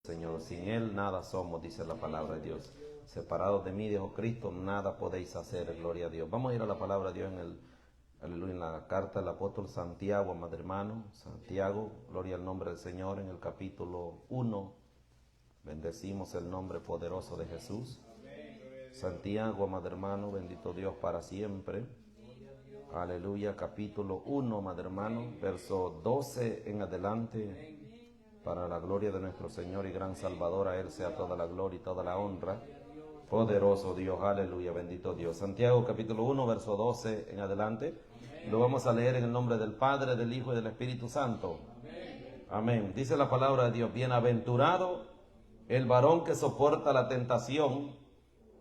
Señor, sin Él nada somos, dice la palabra de Dios. Separados de mí, dijo Cristo, nada podéis hacer, gloria a Dios. Vamos a ir a la palabra de Dios en la carta del apóstol Santiago, amado hermano. Santiago, gloria al nombre del Señor, en el capítulo 1. Bendecimos el nombre poderoso de Jesús. Santiago, amado hermano, bendito Dios para siempre. Aleluya, capítulo 1, amado hermano, verso 12 en adelante. Para la gloria de nuestro Señor y gran Salvador, a Él sea toda la gloria y toda la honra. Poderoso Dios, aleluya, bendito Dios. Santiago capítulo 1, verso 12 en adelante. Lo vamos a leer en el nombre del Padre, del Hijo y del Espíritu Santo. Amén. Dice la palabra de Dios: bienaventurado el varón que soporta la tentación,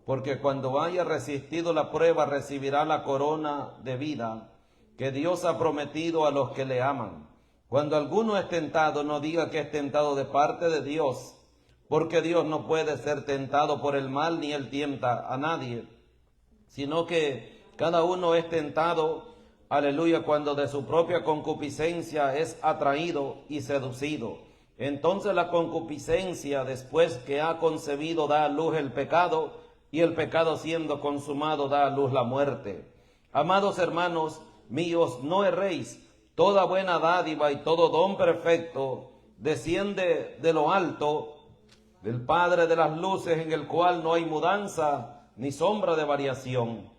porque cuando haya resistido la prueba recibirá la corona de vida que Dios ha prometido a los que le aman. Cuando alguno es tentado, no diga que es tentado de parte de Dios, porque Dios no puede ser tentado por el mal, ni Él tienta a nadie, sino que cada uno es tentado, aleluya, cuando de su propia concupiscencia es atraído y seducido. Entonces la concupiscencia, después que ha concebido, da a luz el pecado, y el pecado siendo consumado da a luz la muerte. Amados hermanos míos, no erréis. Toda buena dádiva y todo don perfecto desciende de lo alto, del Padre de las luces, en el cual no hay mudanza ni sombra de variación.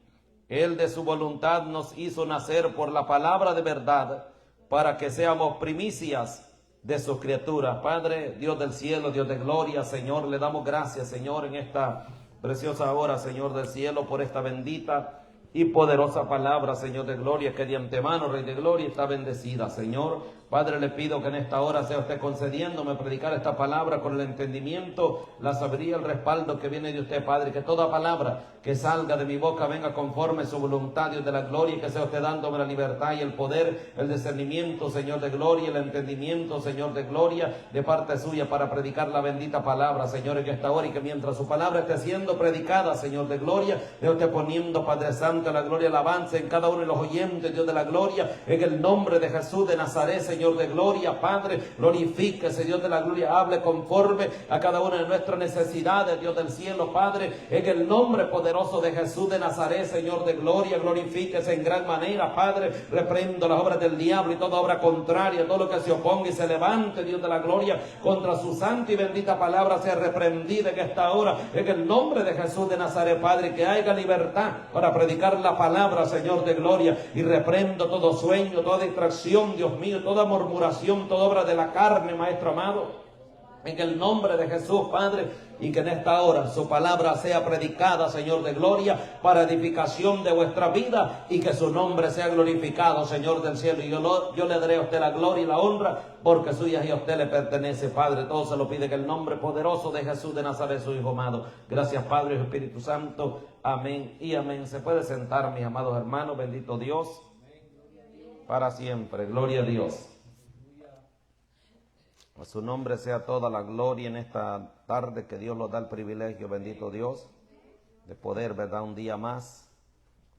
Él de su voluntad nos hizo nacer por la palabra de verdad, para que seamos primicias de sus criaturas. Padre, Dios del cielo, Dios de gloria, Señor, le damos gracias, Señor, en esta preciosa hora, Señor del cielo, por esta bendita y poderosa palabra, Señor de gloria, que de antemano, Rey de gloria, está bendecida, Señor. Padre, le pido que en esta hora sea usted concediéndome predicar esta palabra con el entendimiento, la sabiduría, el respaldo que viene de usted, Padre. Que toda palabra que salga de mi boca venga conforme a su voluntad, Dios de la gloria, y que sea usted dándome la libertad y el poder, el discernimiento, Señor de gloria, el entendimiento, Señor de gloria, de parte suya para predicar la bendita palabra, Señor, en esta hora, y que mientras su palabra esté siendo predicada, Señor de gloria, de usted poniendo, Padre Santo, la gloria, alabanza en cada uno de los oyentes, Dios de la gloria, en el nombre de Jesús de Nazaret, Señor de gloria, Padre, glorifíquese, Dios de la gloria, hable conforme a cada una de nuestras necesidades, Dios del cielo, Padre, en el nombre poderoso de Jesús de Nazaret, Señor de gloria, glorifíquese en gran manera, Padre. Reprendo las obras del diablo y toda obra contraria, todo lo que se oponga y se levante, Dios de la gloria, contra su santa y bendita palabra, sea reprendida en esta hora, en el nombre de Jesús de Nazaret, Padre, que haya libertad para predicar la palabra, Señor de gloria, y reprendo todo sueño, toda distracción, Dios mío, toda murmuración, toda obra de la carne, Maestro amado, en el nombre de Jesús, Padre, y que en esta hora su palabra sea predicada, Señor de gloria, para edificación de vuestra vida, y que su nombre sea glorificado, Señor del cielo. Y yo le daré a usted la gloria y la honra, porque suya y a usted le pertenece, Padre. Todo se lo pide en el nombre poderoso de Jesús de Nazaret, su Hijo amado. Gracias, Padre y Espíritu Santo. Amén y amén. Se puede sentar, mis amados hermanos. Bendito Dios para siempre. Gloria a Dios. A su nombre sea toda la gloria en esta tarde, que Dios nos da el privilegio, bendito Dios, de poder, ¿verdad?, un día más,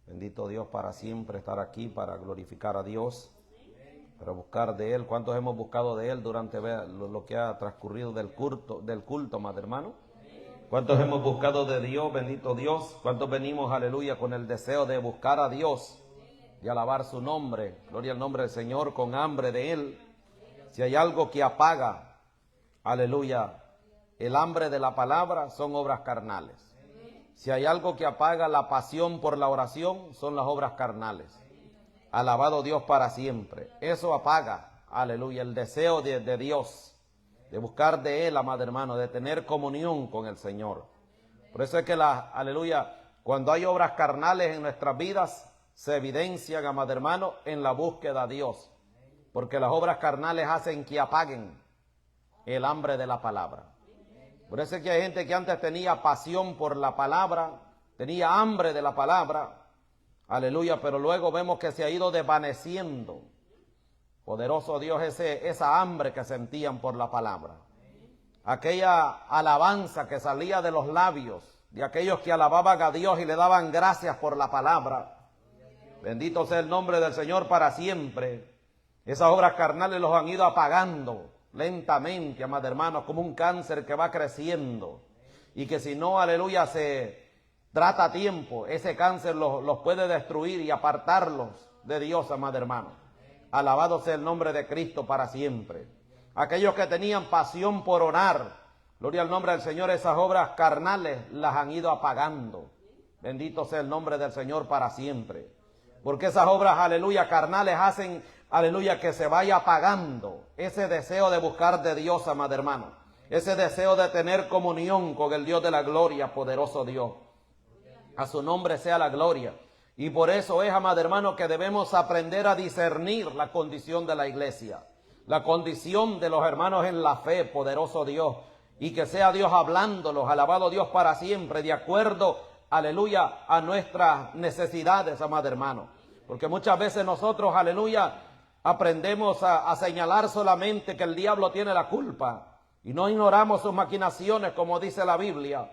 bendito Dios, para siempre estar aquí, para glorificar a Dios, para buscar de Él. ¿Cuántos hemos buscado de Él durante lo que ha transcurrido del culto, más hermano? ¿Cuántos hemos buscado de Dios, bendito Dios? ¿Cuántos venimos, aleluya, con el deseo de buscar a Dios, de alabar su nombre, gloria al nombre del Señor, con hambre de Él? Si hay algo que apaga, aleluya, el hambre de la palabra, son obras carnales. Si hay algo que apaga la pasión por la oración, son las obras carnales. Alabado Dios para siempre. Eso apaga, aleluya, el deseo de Dios, de buscar de Él, amado hermano, de tener comunión con el Señor. Por eso es que aleluya, cuando hay obras carnales en nuestras vidas, se evidencian, amado hermano, en la búsqueda de Dios. Porque las obras carnales hacen que apaguen el hambre de la palabra. Por eso es que hay gente que antes tenía pasión por la palabra, tenía hambre de la palabra, aleluya, pero luego vemos que se ha ido desvaneciendo. Poderoso Dios, esa hambre que sentían por la palabra. Aquella alabanza que salía de los labios de aquellos que alababan a Dios y le daban gracias por la palabra. Bendito sea el nombre del Señor para siempre. Esas obras carnales los han ido apagando, lentamente, amado hermano, como un cáncer que va creciendo. Y que si no, aleluya, se trata a tiempo, ese cáncer los puede destruir y apartarlos de Dios, amado hermano. Alabado sea el nombre de Cristo para siempre. Aquellos que tenían pasión por orar, gloria al nombre del Señor, esas obras carnales las han ido apagando. Bendito sea el nombre del Señor para siempre. Porque esas obras, aleluya, carnales hacen, aleluya, que se vaya apagando ese deseo de buscar de Dios, amado hermano. Ese deseo de tener comunión con el Dios de la gloria, poderoso Dios. A su nombre sea la gloria. Y por eso es, amado hermano, que debemos aprender a discernir la condición de la iglesia. La condición de los hermanos en la fe, poderoso Dios. Y que sea Dios hablándolos, alabado Dios para siempre, de acuerdo, aleluya, a nuestras necesidades, amado hermano. Porque muchas veces nosotros, aleluya, aprendemos a señalar solamente que el diablo tiene la culpa. Y no ignoramos sus maquinaciones, como dice la Biblia.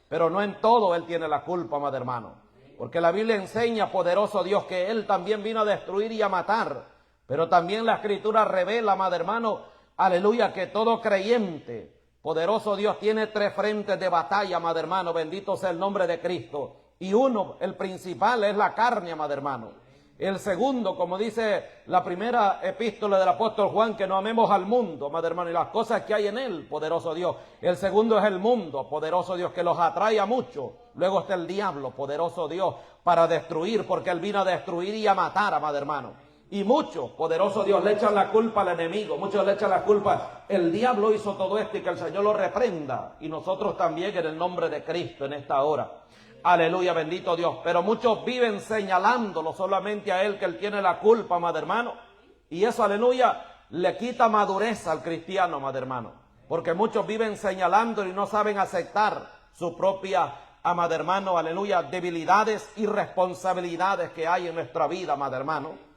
Pero no en todo Él tiene la culpa, amado hermano. Porque la Biblia enseña, poderoso Dios, que Él también vino a destruir y a matar. Pero también la Escritura revela, amado hermano, aleluya, que todo creyente, poderoso Dios, tiene 3 frentes de batalla, amado hermano. Bendito sea el nombre de Cristo. Y uno, el principal, es la carne, amado hermano. El segundo, como dice la primera epístola del apóstol Juan, que no amemos al mundo, amado hermano, y las cosas que hay en él, poderoso Dios. El segundo es el mundo, poderoso Dios, que los atrae a mucho. Luego está el diablo, poderoso Dios, para destruir, porque él vino a destruir y a matar, amado hermano. Y muchos, poderoso Dios, le echan la culpa al enemigo, muchos le echan la culpa. El diablo hizo todo esto y que el Señor lo reprenda. Y nosotros también en el nombre de Cristo en esta hora. Aleluya, bendito Dios. Pero muchos viven señalándolo solamente a Él, que Él tiene la culpa, amado hermano. Y eso, aleluya, le quita madurez al cristiano, amado hermano. Porque muchos viven señalando y no saben aceptar su propia, amado hermano, aleluya, debilidades y responsabilidades que hay en nuestra vida, amado hermano.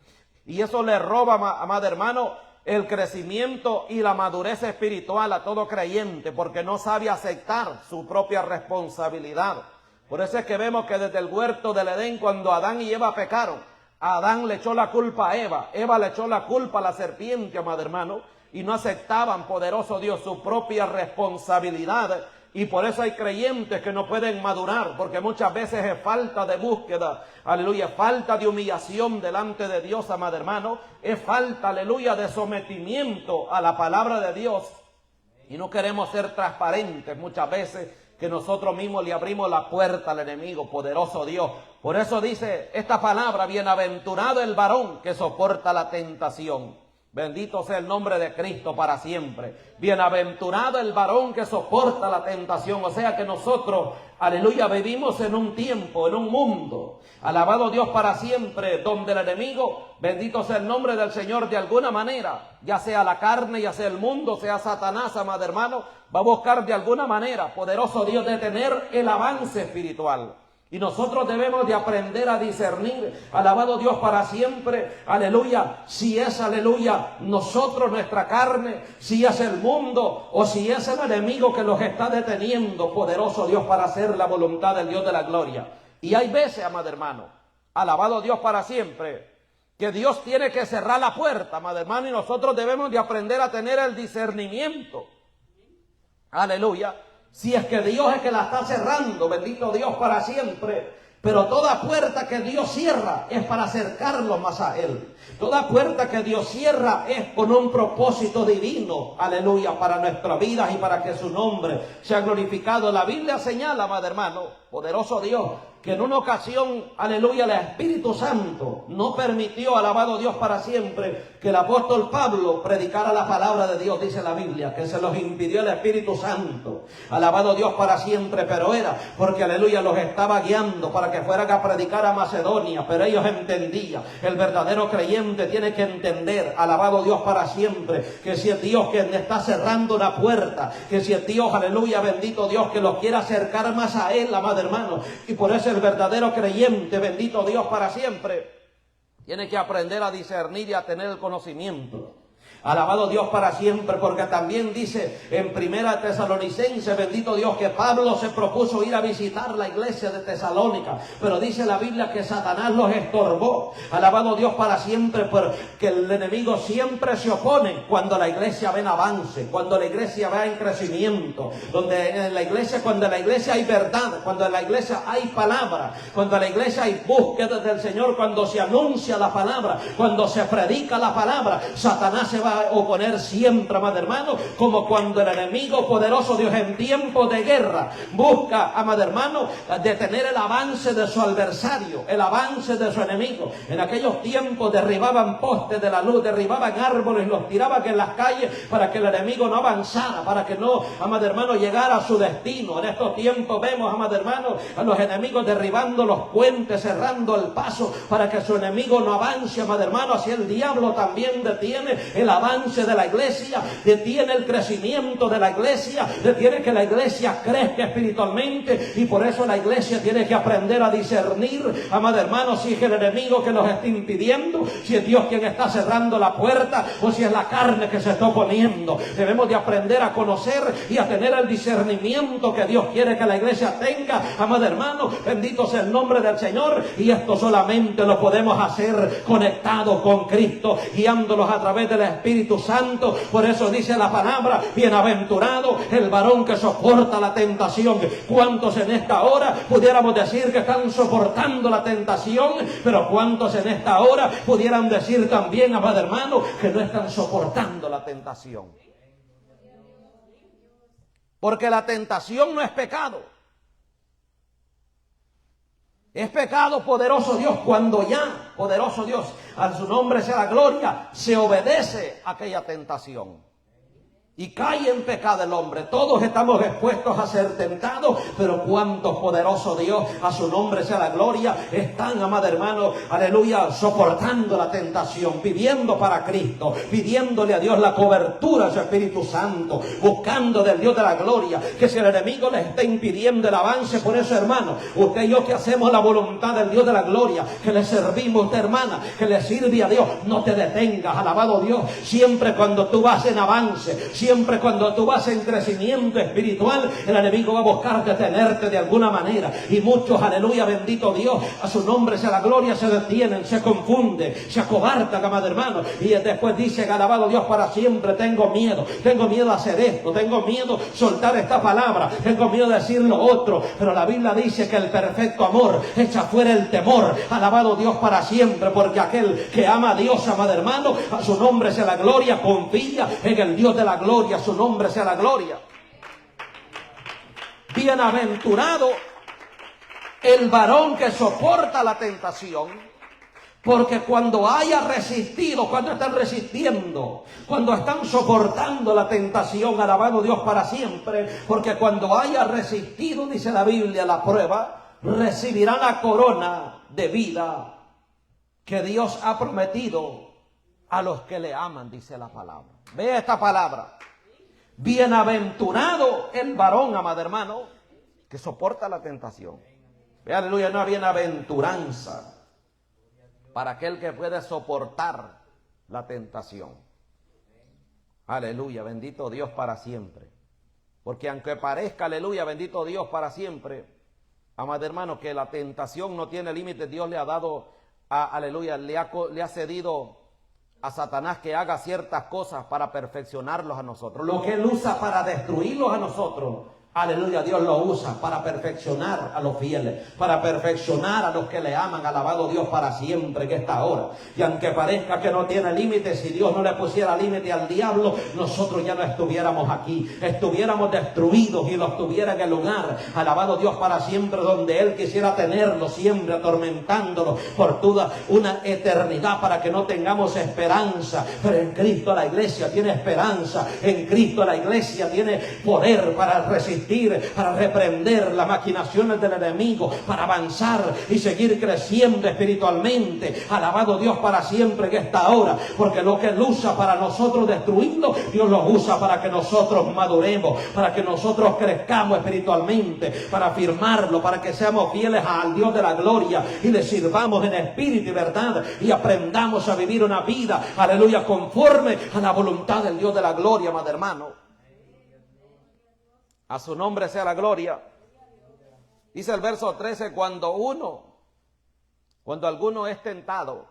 Y eso le roba, amado hermano, el crecimiento y la madurez espiritual a todo creyente, porque no sabe aceptar su propia responsabilidad. Por eso es que vemos que desde el huerto del Edén, cuando Adán y Eva pecaron, Adán le echó la culpa a Eva, Eva le echó la culpa a la serpiente, amado hermano, y no aceptaban, poderoso Dios, su propia responsabilidad. Y por eso hay creyentes que no pueden madurar, porque muchas veces es falta de búsqueda, aleluya, falta de humillación delante de Dios, amado hermano, es falta, aleluya, de sometimiento a la palabra de Dios. Y no queremos ser transparentes muchas veces, que nosotros mismos le abrimos la puerta al enemigo, poderoso Dios. Por eso dice esta palabra, bienaventurado el varón que soporta la tentación. Bendito sea el nombre de Cristo para siempre. Bienaventurado el varón que soporta la tentación. O sea que nosotros, aleluya, vivimos en un tiempo, en un mundo, alabado Dios para siempre, donde el enemigo, bendito sea el nombre del Señor, de alguna manera, ya sea la carne, ya sea el mundo, sea Satanás, amado hermano, va a buscar de alguna manera, poderoso Dios, detener el avance espiritual. Y nosotros debemos de aprender a discernir, alabado Dios para siempre, aleluya, si es, aleluya, nosotros, nuestra carne, si es el mundo o si es el enemigo que los está deteniendo, poderoso Dios, para hacer la voluntad del Dios de la gloria. Y hay veces, amado hermano, alabado Dios para siempre, que Dios tiene que cerrar la puerta, amado hermano, y nosotros debemos de aprender a tener el discernimiento. Aleluya. Si es que Dios es que la está cerrando, bendito Dios para siempre. Pero toda puerta que Dios cierra es para acercarlo más a Él. Toda puerta que Dios cierra es con un propósito divino, aleluya, para nuestras vidas y para que su nombre sea glorificado. La Biblia señala, amado hermano, poderoso Dios, que en una ocasión, aleluya, el Espíritu Santo no permitió, alabado Dios para siempre, que el apóstol Pablo predicara la palabra de Dios, dice la Biblia, que se los impidió el Espíritu Santo, alabado Dios para siempre, pero era porque, aleluya, los estaba guiando para que fueran a predicar a Macedonia, pero ellos entendían, el verdadero creyente tiene que entender, alabado Dios para siempre, que si es Dios quien está cerrando una puerta, que si es Dios, aleluya, bendito Dios, que los quiera acercar más a Él, amado hermano, y por eso el verdadero creyente, bendito Dios para siempre, tiene que aprender a discernir y a tener el conocimiento. Alabado Dios para siempre, porque también dice en Primera Tesalonicenses, bendito Dios, que Pablo se propuso ir a visitar la iglesia de Tesalónica, pero dice la Biblia que Satanás los estorbó. Alabado Dios para siempre, porque el enemigo siempre se opone cuando la iglesia va en avance, cuando la iglesia va en crecimiento, cuando en la iglesia hay verdad, cuando en la iglesia hay palabra, cuando en la iglesia hay búsqueda del Señor, cuando se anuncia la palabra, cuando se predica la palabra. Satanás se va a oponer siempre, amado hermano, como cuando el enemigo poderoso Dios en tiempo de guerra busca, amado hermano, detener el avance de su adversario, el avance de su enemigo. En aquellos tiempos derribaban postes de la luz, derribaban árboles, los tiraban en las calles para que el enemigo no avanzara, para que no, amado hermano, llegara a su destino. En estos tiempos vemos, amado hermano, a los enemigos derribando los puentes, cerrando el paso para que su enemigo no avance, amado hermano. Así el diablo también detiene el avance de la iglesia, detiene el crecimiento de la iglesia, detiene que la iglesia crezca espiritualmente, y por eso la iglesia tiene que aprender a discernir, amado hermano, si es el enemigo que nos está impidiendo, si es Dios quien está cerrando la puerta o si es la carne que se está oponiendo. Debemos de aprender a conocer y a tener el discernimiento que Dios quiere que la iglesia tenga, amado hermano. Bendito sea el nombre del Señor, y esto solamente lo podemos hacer conectados con Cristo, guiándolos a través del Espíritu Santo. Por eso dice la palabra: bienaventurado el varón que soporta la tentación. ¿Cuántos en esta hora pudiéramos decir que están soportando la tentación? Pero ¿cuántos en esta hora pudieran decir también, amado hermano, que no están soportando la tentación? Porque la tentación no es pecado. Es pecado, poderoso Dios, cuando ya, poderoso Dios, a su nombre sea la gloria, se obedece a aquella tentación y cae en pecado el hombre. Todos estamos expuestos a ser tentados, pero cuántos, poderoso Dios, a su nombre sea la gloria, están, amado hermano, aleluya, soportando la tentación, viviendo para Cristo, pidiéndole a Dios la cobertura de su Espíritu Santo, buscando del Dios de la gloria, que si el enemigo les está impidiendo el avance. Por eso, hermano, usted y yo que hacemos la voluntad del Dios de la gloria, que le servimos, usted, hermana, que le sirve a Dios, no te detengas, alabado Dios, siempre cuando tú vas en avance, siempre cuando tú vas en crecimiento espiritual, el enemigo va a buscar detenerte de alguna manera. Y muchos, aleluya, bendito Dios, a su nombre sea la gloria, se detienen, se confunden, se acobardan, amado hermano. Y después dice, alabado Dios para siempre: tengo miedo a hacer esto, tengo miedo a soltar esta palabra, tengo miedo de decir lo otro. Pero la Biblia dice que el perfecto amor echa fuera el temor. Alabado Dios para siempre, porque aquel que ama a Dios, amado hermano, a su nombre sea la gloria, confía en el Dios de la gloria. A su nombre sea la gloria. Bienaventurado el varón que soporta la tentación, porque cuando haya resistido, cuando están resistiendo, cuando están soportando la tentación, alabado Dios para siempre, porque cuando haya resistido, dice la Biblia, la prueba, recibirá la corona de vida que Dios ha prometido a los que le aman, dice la palabra. Ve esta palabra: bienaventurado el varón, amado hermano, que soporta la tentación. Ve, aleluya, una bienaventuranza para aquel que puede soportar la tentación. Aleluya, bendito Dios para siempre. Porque aunque parezca, aleluya, bendito Dios para siempre, amado hermano, que la tentación no tiene límites, Dios le ha dado, aleluya, le ha cedido a Satanás que haga ciertas cosas para perfeccionarlos a nosotros. Lo que Él usa para destruirlos a nosotros, aleluya, Dios lo usa para perfeccionar a los fieles, para perfeccionar a los que le aman. Alabado Dios para siempre, que esta hora. Y aunque parezca que no tiene límites, si Dios no le pusiera límite al diablo, nosotros ya no estuviéramos aquí, estuviéramos destruidos y los tuviera en el lugar, alabado Dios para siempre, donde Él quisiera tenerlos, siempre atormentándolos por toda una eternidad, para que no tengamos esperanza. Pero en Cristo la iglesia tiene esperanza, en Cristo la iglesia tiene poder para resistir resistir, para reprender las maquinaciones del enemigo, para avanzar y seguir creciendo espiritualmente. Alabado Dios para siempre en esta hora, porque lo que Él usa para nosotros destruirlo, Dios lo usa para que nosotros maduremos, para que nosotros crezcamos espiritualmente, para afirmarlo, para que seamos fieles al Dios de la gloria y le sirvamos en espíritu y verdad y aprendamos a vivir una vida, aleluya, conforme a la voluntad del Dios de la gloria, amado hermano. A su nombre sea la gloria. Dice el verso 13, cuando alguno es tentado,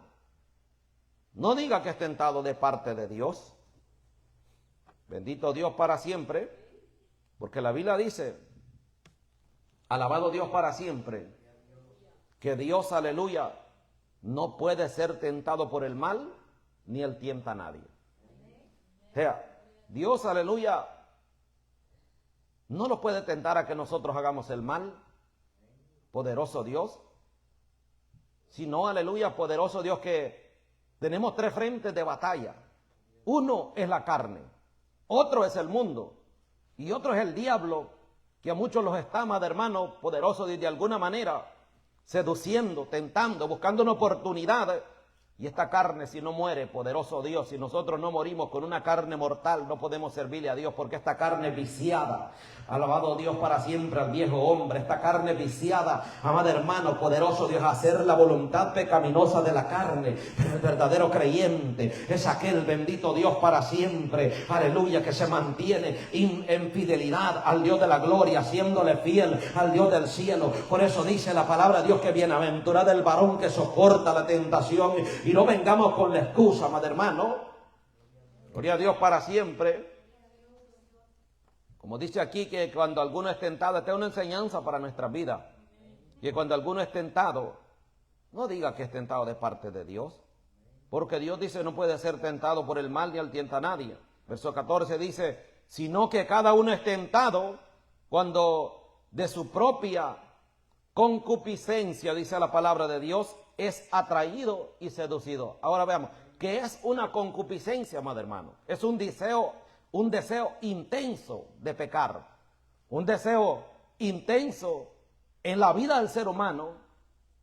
no diga que es tentado de parte de Dios. Bendito Dios para siempre, porque la Biblia dice, alabado Dios para siempre, que Dios, aleluya, no puede ser tentado por el mal, ni Él tienta a nadie. O sea, Dios, aleluya, no nos puede tentar a que nosotros hagamos el mal, poderoso Dios, sino, aleluya, poderoso Dios, que tenemos 3 frentes de batalla. Uno es la carne, otro es el mundo, y otro es el diablo, que a muchos los está, amado hermano, poderoso de alguna manera, seduciendo, tentando, buscando una oportunidad. Y esta carne, si no muere, poderoso Dios, si nosotros no morimos con una carne mortal, no podemos servirle a Dios, porque esta carne es viciada. Alabado Dios para siempre al viejo hombre. Esta carne viciada, amado hermano, poderoso Dios, a hacer la voluntad pecaminosa de la carne. Pero el verdadero creyente es aquel, bendito Dios para siempre, aleluya, que se mantiene en fidelidad al Dios de la gloria, siéndole fiel al Dios del cielo. Por eso dice la palabra de Dios que bienaventurado el varón que soporta la tentación. Y no vengamos con la excusa, amado hermano. Gloria a Dios para siempre. Como dice aquí, que cuando alguno es tentado, esta es una enseñanza para nuestra vida. Que cuando alguno es tentado, no diga que es tentado de parte de Dios. Porque Dios dice no puede ser tentado por el mal ni Él tienta a nadie. Verso 14 dice, sino que cada uno es tentado cuando de su propia concupiscencia, dice la palabra de Dios, es atraído y seducido. Ahora veamos, ¿qué es una concupiscencia, amado hermano? Es un deseo intenso de pecar, un deseo intenso en la vida del ser humano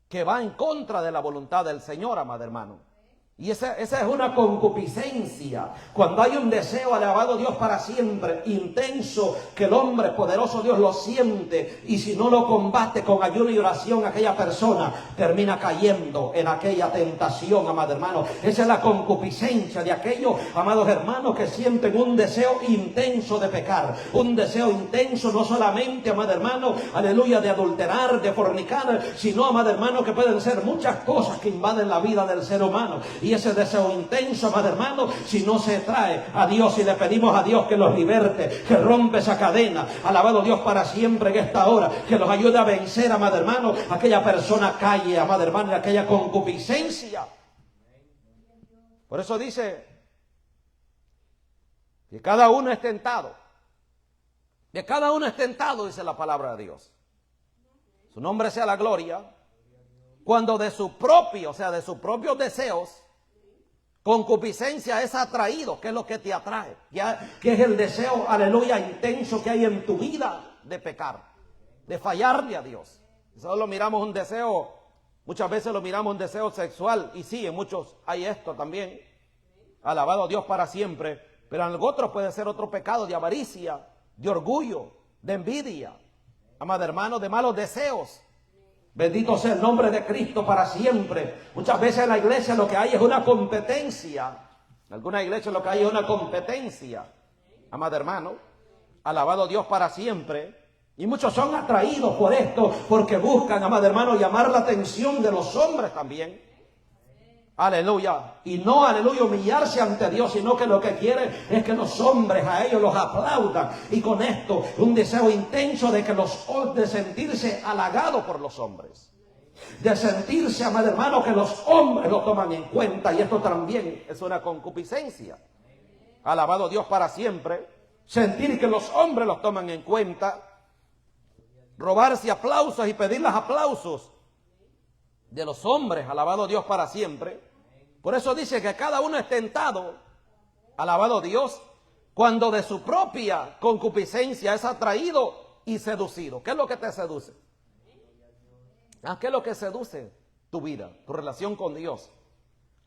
que va en contra de la voluntad del Señor, amado hermano. Y esa es una concupiscencia. Cuando hay un deseo, alabado Dios para siempre, intenso, que el hombre poderoso Dios lo siente, y si no lo combate con ayuno y oración, aquella persona termina cayendo en aquella tentación, amado hermano. Esa es la concupiscencia de aquellos, amados hermanos, que sienten un deseo intenso de pecar, un deseo intenso no solamente, amado hermano, aleluya, de adulterar, de fornicar, sino, amado hermano, que pueden ser muchas cosas que invaden la vida del ser humano. Y ese deseo intenso, amado hermano, si no se trae a Dios y le pedimos a Dios que los liberte, que rompe esa cadena, alabado Dios para siempre en esta hora, que los ayude a vencer, amado hermano, aquella persona calle, amado hermano, en aquella concupiscencia. Por eso dice que cada uno es tentado. De cada uno es tentado, dice la palabra de Dios. Su nombre sea la gloria. Cuando de su propio, o sea, de sus propios deseos, concupiscencia es atraído. ¿Qué es lo que te atrae? ¿Qué es el deseo, aleluya, intenso que hay en tu vida de pecar, de fallarle a Dios? Eso lo miramos un deseo, muchas veces lo miramos un deseo sexual, y sí, en muchos hay esto también. Alabado Dios para siempre. Pero en otros puede ser otro pecado de avaricia, de orgullo, de envidia, amado hermano, de malos deseos. Bendito sea el nombre de Cristo para siempre. Muchas veces en la iglesia lo que hay es una competencia. En alguna iglesia lo que hay es una competencia, amado hermano. Alabado Dios para siempre. Y muchos son atraídos por esto, porque buscan, amado hermano, llamar la atención de los hombres también. Aleluya. Y no, aleluya, humillarse ante Dios, sino que lo que quiere es que los hombres a ellos los aplaudan. Y con esto, un deseo intenso de sentirse halagados por los hombres. De sentirse, amado hermano, que los hombres lo toman en cuenta. Y esto también es una concupiscencia. Alabado Dios para siempre. Sentir que los hombres los toman en cuenta. Robarse aplausos y pedir los aplausos de los hombres, alabado Dios para siempre. Por eso dice que cada uno es tentado, alabado Dios, cuando de su propia concupiscencia es atraído y seducido. ¿Qué es lo que te seduce? ¿Qué es lo que seduce tu vida, tu relación con Dios?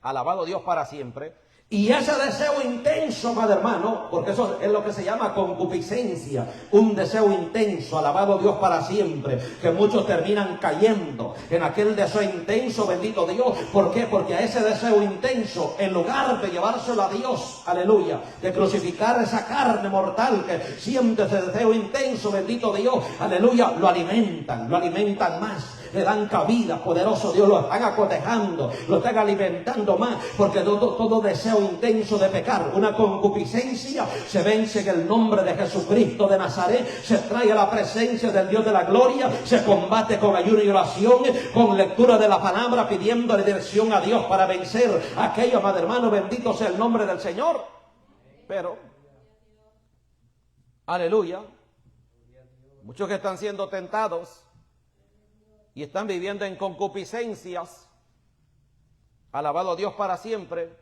Alabado Dios para siempre. Y ese deseo intenso, amado hermano, porque eso es lo que se llama concupiscencia, un deseo intenso, alabado Dios para siempre, que muchos terminan cayendo en aquel deseo intenso, bendito Dios. ¿Por qué? Porque a ese deseo intenso, en lugar de llevárselo a Dios, aleluya, de crucificar esa carne mortal que siente ese deseo intenso, bendito Dios, aleluya, lo alimentan más. Le dan cabida, poderoso Dios, lo están acotejando, lo están alimentando más, porque todo deseo intenso de pecar, una concupiscencia, se vence en el nombre de Jesucristo de Nazaret, se trae a la presencia del Dios de la gloria, se combate con ayuno y oración, con lectura de la palabra, pidiéndole dirección a Dios para vencer aquello, amado hermano, bendito sea el nombre del Señor. Pero, aleluya, muchos que están siendo tentados y están viviendo en concupiscencias, alabado a Dios para siempre,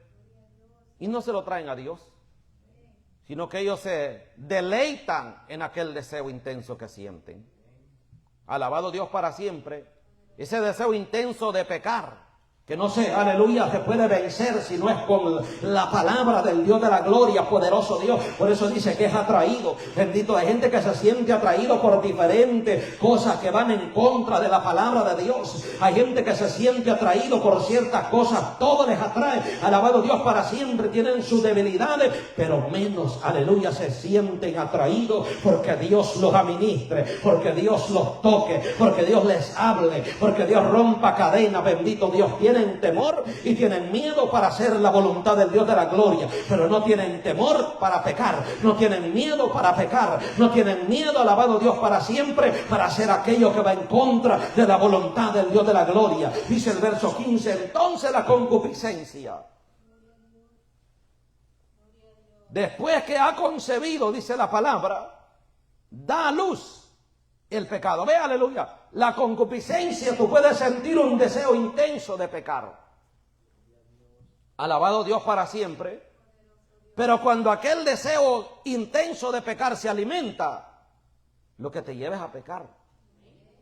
y no se lo traen a Dios, sino que ellos se deleitan en aquel deseo intenso que sienten. Alabado Dios para siempre, ese deseo intenso de pecar, que no se, aleluya, se puede vencer si no es con la palabra del Dios de la gloria, poderoso Dios. Por eso dice que es atraído. Bendito, hay gente que se siente atraído por diferentes cosas que van en contra de la palabra de Dios. Hay gente que se siente atraído por ciertas cosas, todo les atrae. Alabado Dios para siempre, tienen sus debilidades, pero menos, aleluya, se sienten atraídos porque Dios los administre, porque Dios los toque, porque Dios les hable, porque Dios rompa cadenas, bendito Dios. Tienen temor y tienen miedo para hacer la voluntad del Dios de la gloria, pero no tienen temor para pecar, no tienen miedo para pecar, no tienen miedo, alabado Dios para siempre, para hacer aquello que va en contra de la voluntad del Dios de la gloria. Dice el verso 15, entonces la concupiscencia, después que ha concebido, dice la palabra, da a luz el pecado. Ve, aleluya, la concupiscencia, tú puedes sentir un deseo intenso de pecar. Alabado Dios para siempre. Pero cuando aquel deseo intenso de pecar se alimenta, lo que te lleva es a pecar.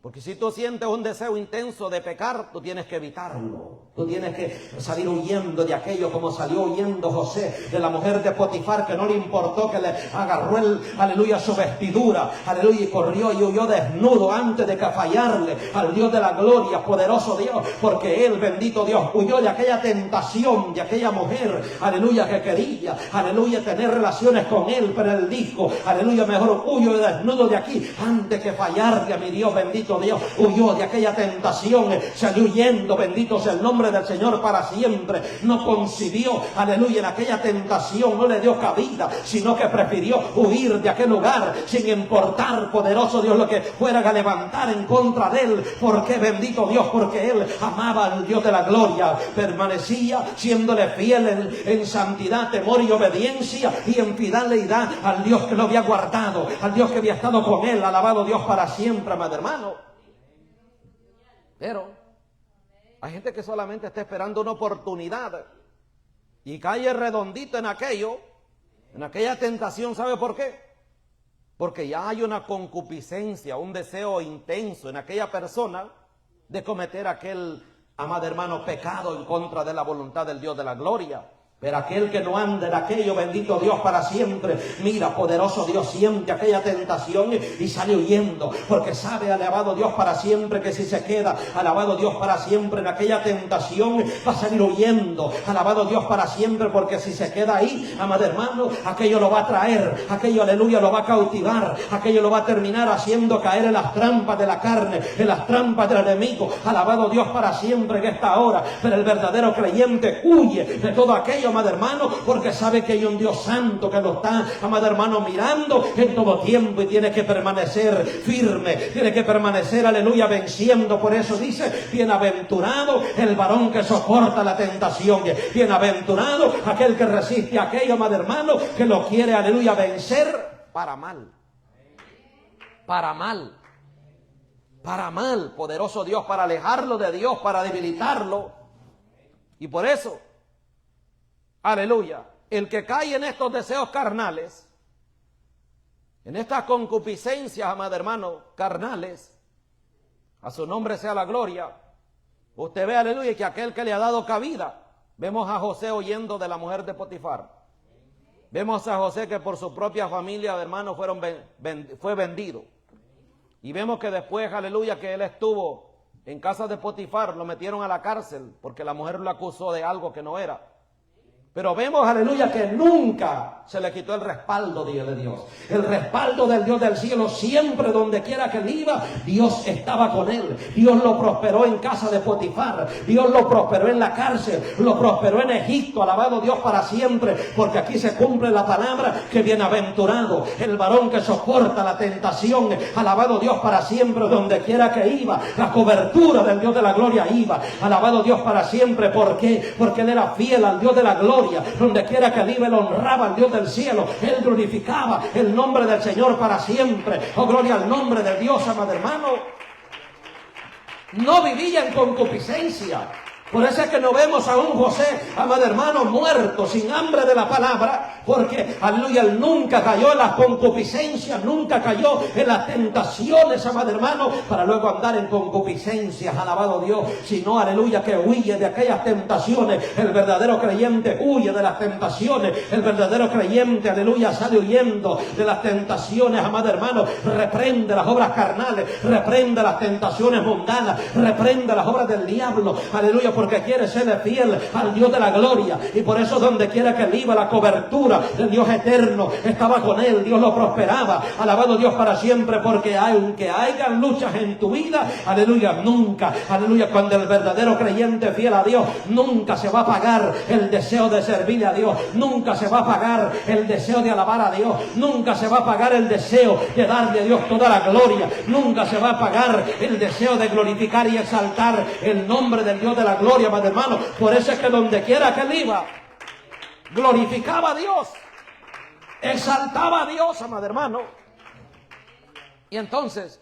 Porque si tú sientes un deseo intenso de pecar, tú tienes que evitarlo. Tú tienes que salir huyendo de aquello, como salió huyendo José de la mujer de Potifar, que no le importó, que le agarró aleluya, su vestidura, aleluya, y corrió y huyó desnudo antes de que fallarle al Dios de la gloria, poderoso Dios, porque él, bendito Dios, huyó de aquella tentación, de aquella mujer, aleluya, que quería, aleluya, tener relaciones con él, pero él dijo, aleluya, mejor huyo desnudo de aquí antes que fallarle a mi Dios, bendito Dios. Huyó de aquella tentación, salió huyendo, bendito sea el nombre del Señor para siempre. No concibió, aleluya, en aquella tentación, no le dio cabida, sino que prefirió huir de aquel lugar sin importar, poderoso Dios, lo que fueran a levantar en contra de él. Porque bendito Dios, porque él amaba al Dios de la gloria, permanecía siéndole fiel en santidad, temor y obediencia, y en fidelidad al Dios que lo había guardado, al Dios que había estado con él. Alabado Dios para siempre, amado hermano. Pero hay gente que solamente está esperando una oportunidad y cae redondito en aquello, en aquella tentación. ¿Sabe por qué? Porque ya hay una concupiscencia, un deseo intenso en aquella persona de cometer aquel, amado hermano, pecado en contra de la voluntad del Dios de la gloria. Pero aquel que no anda en aquello, bendito Dios para siempre, mira, poderoso Dios, siente aquella tentación y sale huyendo, porque sabe, alabado Dios para siempre, que si se queda, alabado Dios para siempre, en aquella tentación, va a salir huyendo, alabado Dios para siempre, porque si se queda ahí, amado hermano, aquello lo va a traer, aquello, aleluya, lo va a cautivar, aquello lo va a terminar haciendo caer en las trampas de la carne, en las trampas del enemigo. Alabado Dios para siempre en esta hora. Pero el verdadero creyente huye de todo aquello, amado hermano, porque sabe que hay un Dios santo que lo está, amado hermano, mirando en todo tiempo, y tiene que permanecer firme, tiene que permanecer, aleluya, venciendo. Por eso dice, bienaventurado el varón que soporta la tentación, bienaventurado aquel que resiste a aquello, amado hermano, que lo quiere, aleluya, vencer para mal, para mal, para mal, poderoso Dios, para alejarlo de Dios, para debilitarlo. Y por eso, aleluya, el que cae en estos deseos carnales, En estas concupiscencias, amado hermano, carnales, a su nombre sea la gloria. Usted ve, aleluya, que aquel que le ha dado cabida, vemos a José huyendo de la mujer de Potifar. Vemos a José que por su propia familia de hermanos fue vendido. Y vemos que después, aleluya, que él estuvo en casa de Potifar, lo metieron a la cárcel porque la mujer lo acusó de algo que no era. Pero vemos, aleluya, que nunca se le quitó el respaldo de Dios. El respaldo del Dios del cielo, siempre donde quiera que él iba, Dios estaba con él. Dios lo prosperó en casa de Potifar. Dios lo prosperó en la cárcel. Lo prosperó en Egipto. Alabado Dios para siempre. Porque aquí se cumple la palabra que bienaventurado el varón que soporta la tentación. Alabado Dios para siempre donde quiera que iba. La cobertura del Dios de la gloria iba. Alabado Dios para siempre. ¿Por qué? Porque él era fiel al Dios de la gloria. Donde quiera que él iba, él honraba al Dios del cielo. Él glorificaba el nombre del Señor para siempre. Oh, gloria al nombre de Dios, amado hermano. No vivía en concupiscencia. Por eso es que no vemos a un José, amado hermano, muerto, sin hambre de la palabra, porque, aleluya, él nunca cayó en las concupiscencias, nunca cayó en las tentaciones, amado hermano, para luego andar en concupiscencias, alabado Dios, sino, aleluya, que huye de aquellas tentaciones. El verdadero creyente huye de las tentaciones. El verdadero creyente, aleluya, sale huyendo de las tentaciones, amado hermano. Reprende las obras carnales, reprende las tentaciones mundanas, reprende las obras del diablo, aleluya, porque quiere ser fiel al Dios de la gloria. Y por eso donde quiera que él iba, la cobertura del Dios eterno estaba con él. Dios lo prosperaba. Alabado Dios para siempre, porque aunque hayan luchas en tu vida, aleluya, nunca, aleluya, cuando el verdadero creyente fiel a Dios, nunca se va a apagar el deseo de servirle a Dios. Nunca se va a apagar el deseo de alabar a Dios. Nunca se va a apagar el deseo de darle a Dios toda la gloria. Nunca se va a apagar el deseo de glorificar y exaltar el nombre del Dios de la gloria, amado hermano. Por eso es que donde quiera que él iba, glorificaba a Dios, exaltaba a Dios, amado hermano. Y entonces,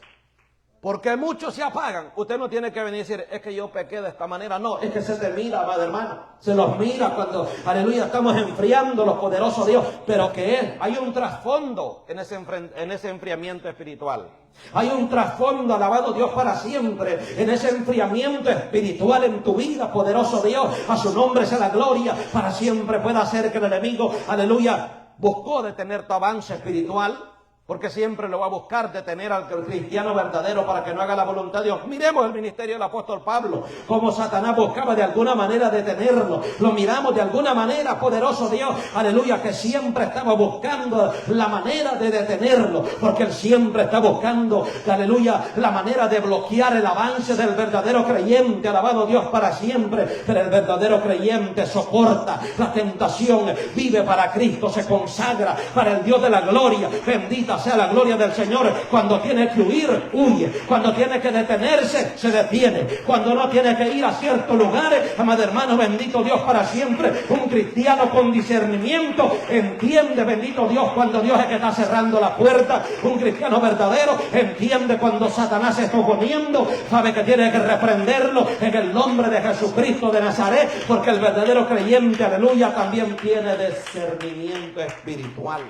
porque muchos se apagan, usted no tiene que venir y decir, es que yo pequé de esta manera. No, es que se te mira, amado hermano. Se los mira cuando, aleluya, estamos enfriando los poderosos Dios. Pero que hay un trasfondo en ese enfriamiento espiritual. Hay un trasfondo, alabado Dios para siempre, en ese enfriamiento espiritual en tu vida, poderoso Dios. A su nombre sea la gloria. Para siempre puede hacer que el enemigo, aleluya, buscó detener tu avance espiritual. Porque siempre lo va a buscar detener al cristiano verdadero para que no haga la voluntad de Dios. Miremos el ministerio del apóstol Pablo, como Satanás buscaba de alguna manera detenerlo. Lo miramos de alguna manera, poderoso Dios, aleluya, que siempre estaba buscando la manera de detenerlo. Porque él siempre está buscando, aleluya, la manera de bloquear el avance del verdadero creyente. Alabado Dios para siempre. Pero el verdadero creyente soporta la tentación, vive para Cristo, se consagra para el Dios de la gloria. Bendita sea la gloria del Señor. Cuando tiene que huir, huye. Cuando tiene que detenerse, se detiene. Cuando no tiene que ir a ciertos lugares, amado hermano, bendito Dios para siempre. Un cristiano con discernimiento entiende, bendito Dios, cuando Dios es que está cerrando la puerta. Un cristiano verdadero entiende cuando Satanás se está oponiendo. Sabe que tiene que reprenderlo en el nombre de Jesucristo de Nazaret. Porque el verdadero creyente, aleluya, también tiene discernimiento espiritual.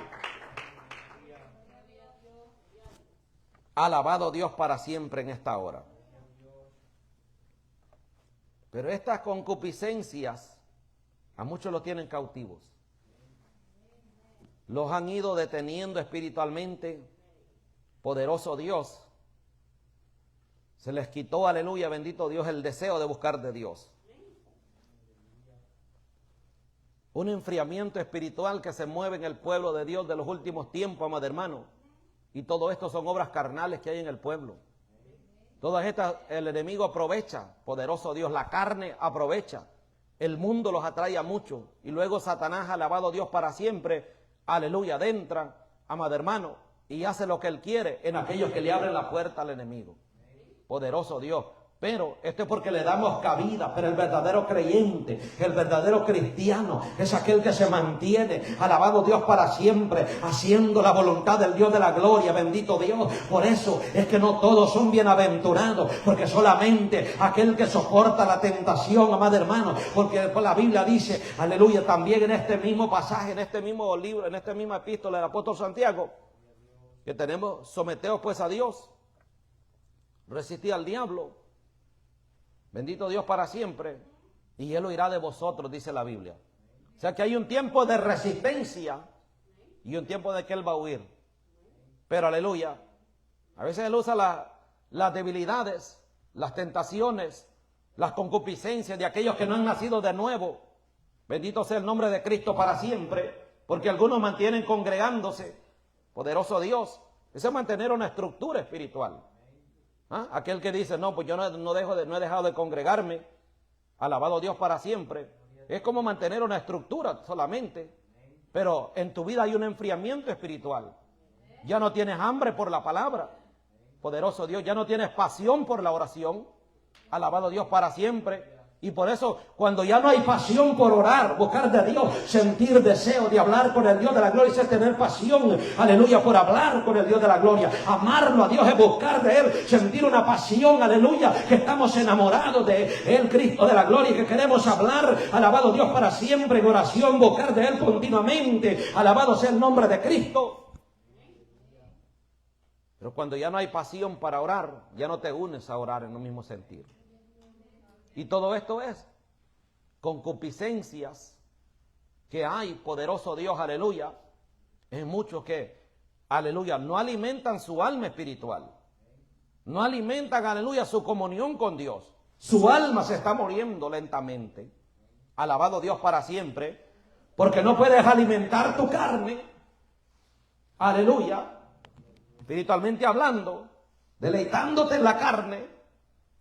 Alabado Dios para siempre en esta hora. Pero estas concupiscencias a muchos los tienen cautivos. Los han ido deteniendo espiritualmente. Poderoso Dios. Se les quitó, aleluya, bendito Dios, el deseo de buscar de Dios. Un enfriamiento espiritual que se mueve en el pueblo de Dios de los últimos tiempos, amado hermano. Y todo esto son obras carnales que hay en el pueblo. Todas estas el enemigo aprovecha, poderoso Dios, la carne aprovecha. El mundo los atrae a mucho. Y luego Satanás, alabado Dios para siempre, aleluya, adentra, amado hermano, y hace lo que él quiere en aquellos que le abren la puerta al enemigo. Poderoso Dios. Pero esto es porque le damos cabida. Pero el verdadero creyente, el verdadero cristiano, es aquel que se mantiene, alabado Dios para siempre, haciendo la voluntad del Dios de la gloria, bendito Dios. Por eso es que no todos son bienaventurados, porque solamente aquel que soporta la tentación, amado hermano, porque después la Biblia dice, aleluya, también en este mismo pasaje, en este mismo libro, en esta misma epístola del apóstol Santiago, que tenemos, someteos pues a Dios, resistid al diablo, bendito Dios para siempre, y Él huirá de vosotros, dice la Biblia. O sea que hay un tiempo de resistencia y un tiempo de que Él va a huir. Pero aleluya, a veces Él usa las debilidades, las tentaciones, las concupiscencias de aquellos que no han nacido de nuevo. Bendito sea el nombre de Cristo para siempre, porque algunos mantienen congregándose. Poderoso Dios, eso es mantener una estructura espiritual. ¿Ah? Aquel que dice, no, pues yo no he dejado de congregarme, alabado Dios para siempre. Es como mantener una estructura solamente, pero en tu vida hay un enfriamiento espiritual. Ya no tienes hambre por la palabra, poderoso Dios, ya no tienes pasión por la oración, alabado Dios para siempre. Y por eso, cuando ya no hay pasión por orar, buscar de Dios, sentir deseo de hablar con el Dios de la gloria, es tener pasión, aleluya, por hablar con el Dios de la gloria. Amarlo a Dios es buscar de Él, sentir una pasión, aleluya, que estamos enamorados de Él, Cristo de la gloria, y que queremos hablar, alabado Dios para siempre, en oración, buscar de Él continuamente, alabado sea el nombre de Cristo. Pero cuando ya no hay pasión para orar, ya no te unes a orar en el mismo sentir. Y todo esto es concupiscencias que hay, poderoso Dios, aleluya, en muchos que, aleluya, no alimentan su alma espiritual, no alimentan, aleluya, su comunión con Dios. Su alma se está muriendo lentamente, alabado Dios para siempre, porque no puedes alimentar tu carne, aleluya, espiritualmente hablando, deleitándote en la carne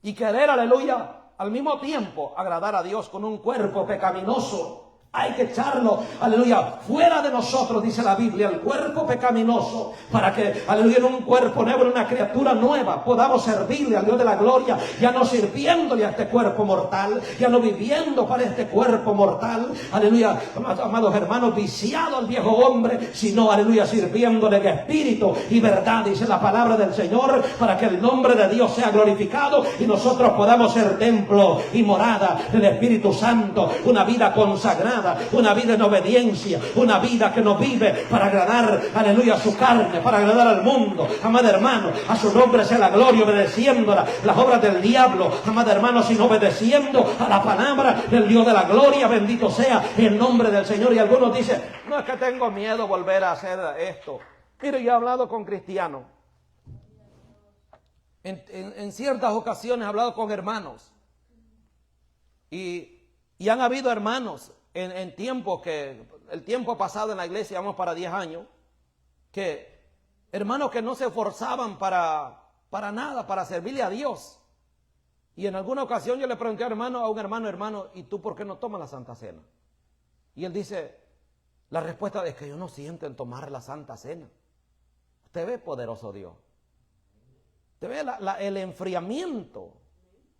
y querer, aleluya, al mismo tiempo agradar a Dios con un cuerpo pecaminoso. Hay que echarlo, aleluya, fuera de nosotros, dice la Biblia, el cuerpo pecaminoso, para que, aleluya, en un cuerpo nuevo, en una criatura nueva, podamos servirle al Dios de la gloria, ya no sirviéndole a este cuerpo mortal, ya no viviendo para este cuerpo mortal, aleluya, amados hermanos, viciado al viejo hombre, sino, aleluya, sirviéndole en espíritu y verdad, dice la palabra del Señor, para que el nombre de Dios sea glorificado y nosotros podamos ser templo y morada del Espíritu Santo, una vida consagrada, una vida en obediencia, una vida que no vive para agradar, aleluya, a su carne, para agradar al mundo. Amado hermano, a su nombre sea la gloria, obedeciendo las obras del diablo, amado hermano, sino obedeciendo a la palabra del Dios de la gloria. Bendito sea el nombre del Señor. Y algunos dicen, no, es que tengo miedo volver a hacer esto. Mire, yo he hablado con cristianos, en ciertas ocasiones he hablado con hermanos, y han habido hermanos en tiempos que, el tiempo pasado en la iglesia, vamos para 10 años, que hermanos que no se esforzaban para nada, para servirle a Dios. Y en alguna ocasión yo le pregunté a un hermano, ¿y tú por qué no tomas la Santa Cena? Y él dice, la respuesta es que yo no siento en tomar la Santa Cena. Usted ve, poderoso Dios, usted ve el enfriamiento.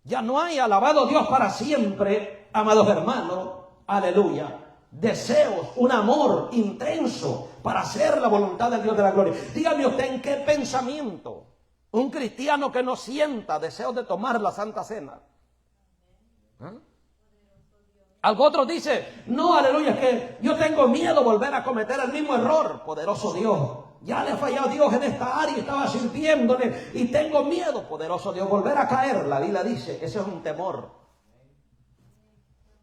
Ya no hay, alabado Dios para siempre, amados hermanos, aleluya, deseos, un amor intenso para hacer la voluntad del Dios de la gloria. Dígame usted en qué pensamiento un cristiano que no sienta deseos de tomar la Santa Cena. ¿Ah? Algo otro dice, no, aleluya, es que yo tengo miedo volver a cometer el mismo error. Poderoso Dios, ya le he fallado a Dios en esta área, estaba sirviéndole y tengo miedo, poderoso Dios, volver a caer. La Biblia dice, ese es un temor.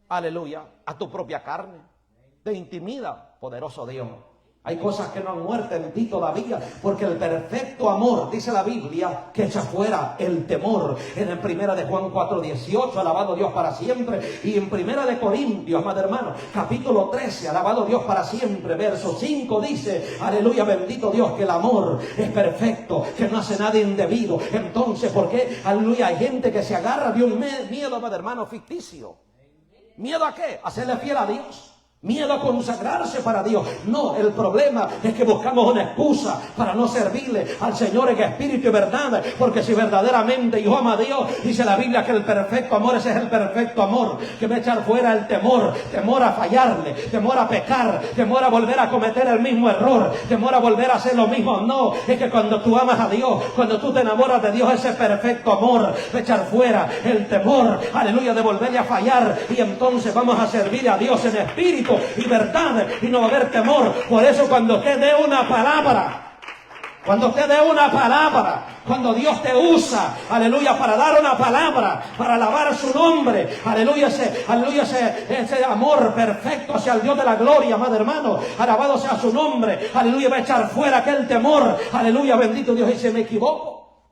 Aleluya, a tu propia carne. Te intimida, poderoso Dios. Hay cosas que no han muerto en ti todavía, porque el perfecto amor, dice la Biblia, que echa fuera el temor. En el 1 de Juan 4:18, alabado Dios para siempre. Y en 1 de Corintios, amado hermano, capítulo 13, alabado Dios para siempre, verso 5 dice, aleluya, bendito Dios, que el amor es perfecto, que no hace nada indebido. Entonces, ¿por qué? Aleluya, hay gente que se agarra de un miedo, amado hermano, ficticio. ¿Miedo a qué? A serle fiel a Dios. Miedo a consagrarse para Dios. No, el problema es que buscamos una excusa para no servirle al Señor en espíritu y verdad. Porque si verdaderamente yo amo a Dios, dice la Biblia que el perfecto amor, ese es el perfecto amor, que va a echar fuera el temor. Temor a fallarle, temor a pecar, temor a volver a cometer el mismo error, temor a volver a hacer lo mismo. No, es que cuando tú amas a Dios, cuando tú te enamoras de Dios, ese perfecto amor va a echar fuera el temor, aleluya, de volverle a fallar. Y entonces vamos a servir a Dios en espíritu y verdad, y no va a haber temor. Por eso cuando usted dé una palabra, Cuando usted dé una palabra, cuando Dios te usa, aleluya, para dar una palabra, para alabar su nombre, aleluya, ese amor perfecto hacia el Dios de la gloria, amado hermano, alabado sea su nombre, aleluya, va a echar fuera aquel temor, aleluya, bendito Dios, y se me equivoco.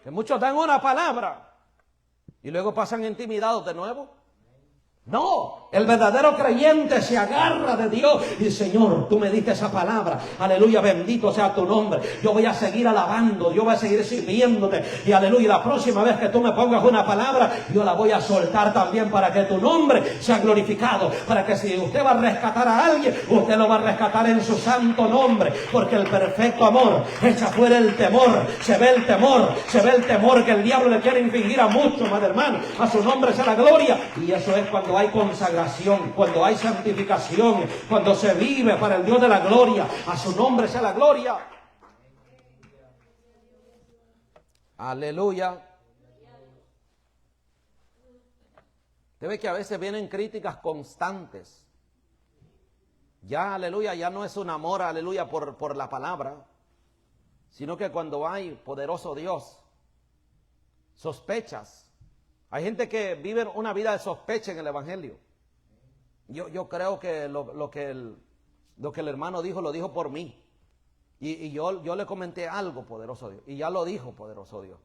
Que muchos dan una palabra y luego pasan intimidados de nuevo. No, el verdadero creyente se agarra de Dios y Señor, tú me diste esa palabra, aleluya, bendito sea tu nombre, yo voy a seguir alabando, yo voy a seguir sirviéndote y aleluya, la próxima vez que tú me pongas una palabra, yo la voy a soltar también para que tu nombre sea glorificado, para que si usted va a rescatar a alguien, usted lo va a rescatar en su santo nombre, porque el perfecto amor echa fuera el temor, se ve el temor que el diablo le quiere infligir a muchos, madre hermano, a su nombre sea la gloria, y eso es cuando hay consagración, cuando hay santificación, cuando se vive para el Dios de la gloria, a su nombre sea la gloria. Aleluya. Usted ve que a veces vienen críticas constantes. Ya, aleluya, ya no es un amor, aleluya, por la palabra, sino que cuando hay poderoso Dios, sospechas. Hay gente que vive una vida de sospecha en el Evangelio. Yo creo que lo que el hermano dijo, lo dijo por mí. Y yo le comenté algo, poderoso Dios. Y ya lo dijo, poderoso Dios.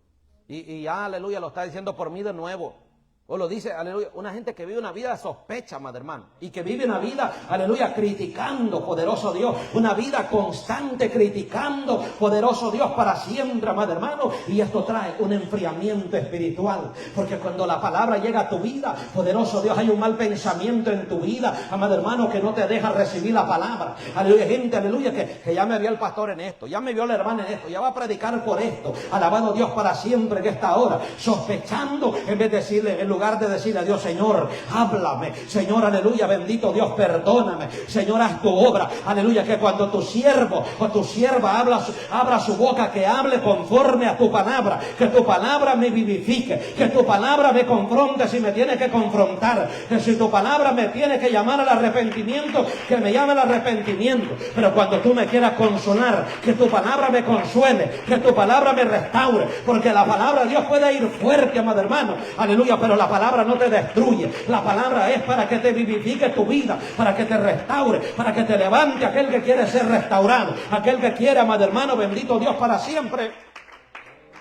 Y ya, aleluya, lo está diciendo por mí de nuevo. O lo dice, aleluya, una gente que vive una vida de sospecha, madre hermano. Y que vive una vida, aleluya, criticando, poderoso Dios. Una vida constante criticando, poderoso Dios, para siempre, madre hermano. Y esto trae un enfriamiento espiritual. Porque cuando la palabra llega a tu vida, poderoso Dios, hay un mal pensamiento en tu vida, amado hermano, que no te deja recibir la palabra. Aleluya, gente, aleluya, que ya me vio el pastor en esto, ya me vio la hermana en esto, ya va a predicar por esto. Alabado Dios para siempre en esta hora. Sospechando, en vez de decirle, en lugar de decirle a Dios, Señor, háblame, Señor, aleluya, bendito Dios, perdóname, Señor, haz tu obra, aleluya, que cuando tu siervo o tu sierva abra su boca, que hable conforme a tu palabra, que tu palabra me vivifique, que tu palabra me confronte si me tiene que confrontar, que si tu palabra me tiene que llamar al arrepentimiento, que me llame al arrepentimiento, pero cuando tú me quieras consolar, que tu palabra me consuele, que tu palabra me restaure, porque la palabra de Dios puede ir fuerte, amado hermano, aleluya, pero la palabra no te destruye, la palabra es para que te vivifique tu vida, para que te restaure, para que te levante aquel que quiere ser restaurado, aquel que quiere, amado hermano, bendito Dios, para siempre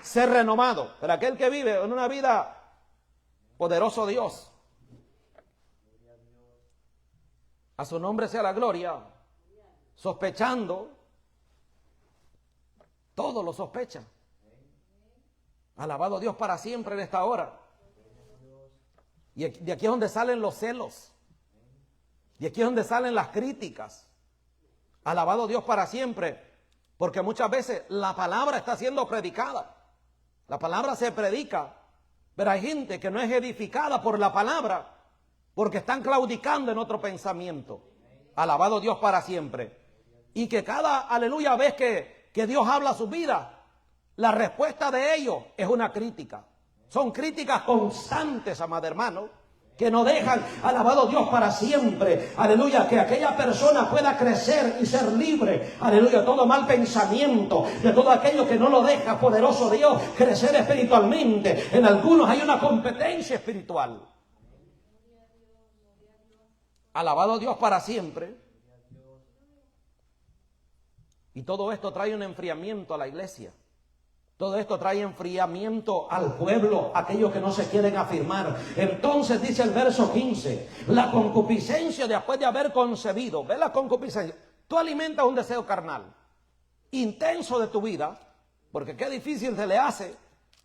ser renovado, pero aquel que vive en una vida, poderoso Dios, a su nombre sea la gloria, sospechando, todo lo sospecha. Alabado Dios para siempre en esta hora. Y de aquí es donde salen los celos. De aquí es donde salen las críticas. Alabado Dios para siempre. Porque muchas veces la palabra está siendo predicada. La palabra se predica. Pero hay gente que no es edificada por la palabra. Porque están claudicando en otro pensamiento. Alabado Dios para siempre. Y que cada, aleluya, vez que Dios habla a su vida, la respuesta de ellos es una crítica. Son críticas constantes, amado hermano, que no dejan, alabado Dios, para siempre, aleluya, que aquella persona pueda crecer y ser libre, aleluya, todo mal pensamiento, de todo aquello que no lo deja, poderoso Dios, crecer espiritualmente. En algunos hay una competencia espiritual. Alabado Dios para siempre. Y todo esto trae un enfriamiento a la iglesia. Todo esto trae enfriamiento al pueblo, aquellos que no se quieren afirmar. Entonces dice el verso 15, la concupiscencia después de haber concebido. ¿Ves la concupiscencia? Tú alimentas un deseo carnal, intenso de tu vida, porque qué difícil se le hace.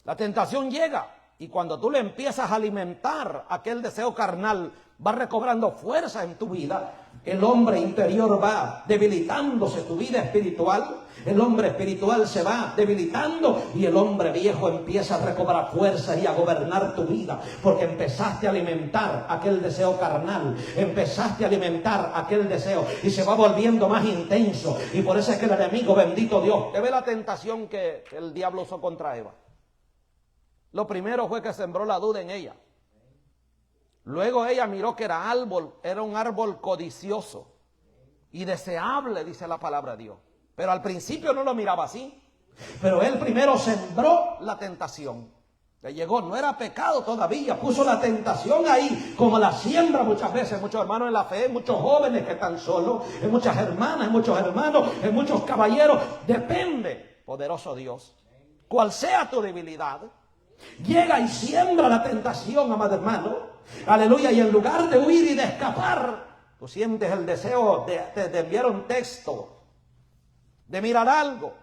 La tentación llega y cuando tú le empiezas a alimentar aquel deseo carnal, va recobrando fuerza en tu vida. El hombre interior va debilitándose, tu vida espiritual. El hombre espiritual se va debilitando y el hombre viejo empieza a recobrar fuerzas y a gobernar tu vida. Porque empezaste a alimentar aquel deseo carnal. Empezaste a alimentar aquel deseo y se va volviendo más intenso. Y por eso es que el enemigo, bendito Dios, te ve la tentación que el diablo usó contra Eva. Lo primero fue que sembró la duda en ella. Luego ella miró que era un árbol codicioso y deseable, dice la palabra de Dios. Pero al principio no lo miraba así. Pero él primero sembró. La tentación le llegó, no era pecado todavía. Puso la tentación ahí, como la siembra muchas veces. Muchos hermanos en la fe, muchos jóvenes que están solos, en muchas hermanas, en muchos hermanos, en muchos caballeros. Depende, poderoso Dios, cual sea tu debilidad, llega y siembra la tentación, amado hermano. Aleluya. Y en lugar de huir y de escapar, tú sientes el deseo de enviar un texto, de mirar algo,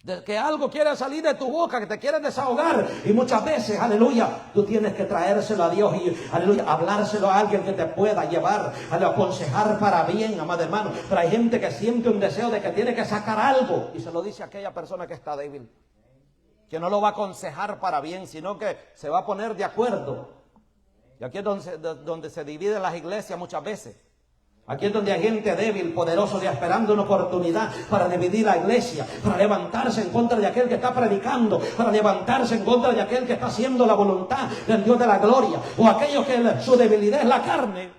de que algo quiere salir de tu boca, que te quieres desahogar. Y muchas veces, aleluya, tú tienes que traérselo a Dios y, aleluya, hablárselo a alguien que te pueda llevar, a aconsejar para bien, amado hermano. Pero hay gente que siente un deseo de que tiene que sacar algo. Y se lo dice a aquella persona que está débil, que no lo va a aconsejar para bien, sino que se va a poner de acuerdo. Y aquí es donde se dividen las iglesias muchas veces. Aquí es donde hay gente débil, poderosa, esperando una oportunidad para dividir la iglesia, para levantarse en contra de aquel que está predicando, para levantarse en contra de aquel que está haciendo la voluntad del Dios de la gloria, o aquellos que su debilidad es la carne.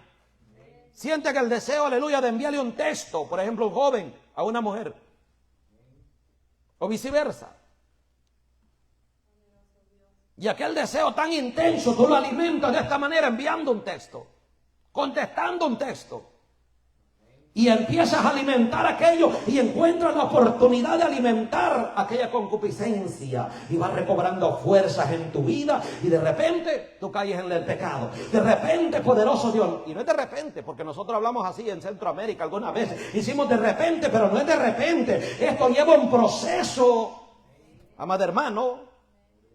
Siente que el deseo, aleluya, de enviarle un texto, por ejemplo, un joven a una mujer, o viceversa. Y aquel deseo tan intenso, tú lo alimentas de esta manera, enviando un texto, contestando un texto. Y empiezas a alimentar aquello y encuentras la oportunidad de alimentar aquella concupiscencia y vas recobrando fuerzas en tu vida y de repente tú caes en el pecado. De repente, poderoso Dios. Y no es de repente, porque nosotros hablamos así en Centroamérica alguna vez. Hicimos de repente, pero no es de repente. Esto lleva un proceso, amado hermano,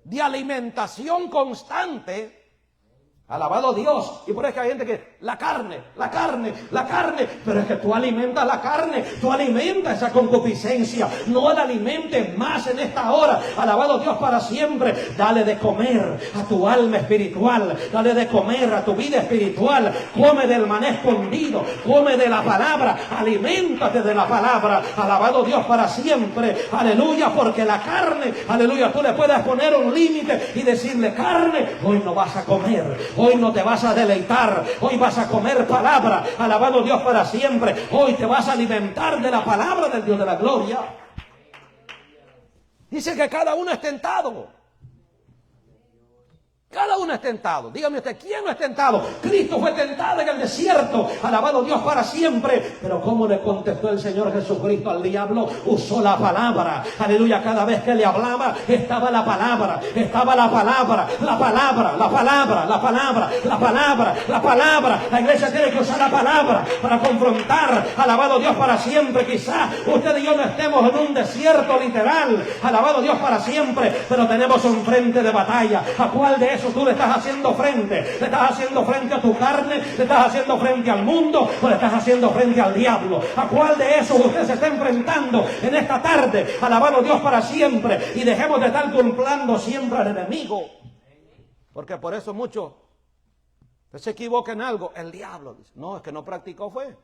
de alimentación constante. Alabado Dios. Y por eso hay gente que la carne. Pero es que tú alimentas la carne, tú alimentas esa concupiscencia. No la alimentes más en esta hora. Alabado Dios para siempre. Dale de comer a tu alma espiritual, dale de comer a tu vida espiritual. Come del maná escondido, come de la palabra, aliméntate de la palabra. Alabado Dios para siempre. Aleluya, porque la carne, aleluya, tú le puedes poner un límite y decirle: carne, hoy no vas a comer. Hoy no te vas a deleitar, hoy vas a comer palabra, alabado Dios para siempre. Hoy te vas a alimentar de la palabra del Dios de la gloria. Dice que cada uno es tentado. Cada uno es tentado. Dígame usted, ¿quién no es tentado? Cristo fue tentado en el desierto. Alabado Dios para siempre. Pero ¿cómo le contestó el Señor Jesucristo al diablo? Usó la palabra. Aleluya. Cada vez que le hablaba, estaba la palabra. Estaba la palabra. La palabra. La palabra. La palabra. La palabra. La palabra. La iglesia tiene que usar la palabra para confrontar. Alabado Dios para siempre. Quizá usted y yo no estemos en un desierto literal. Alabado Dios para siempre. Pero tenemos un frente de batalla. ¿A cuál de esos tú le estás haciendo frente? ¿Le estás haciendo frente a tu carne? ¿Le estás haciendo frente al mundo? ¿O le estás haciendo frente al diablo? ¿A cuál de esos usted se está enfrentando en esta tarde? Alabado Dios para siempre. Y dejemos de estar culpando siempre al enemigo. Porque por eso muchos se equivocan en algo. El diablo dice: no, es que no practicó fue.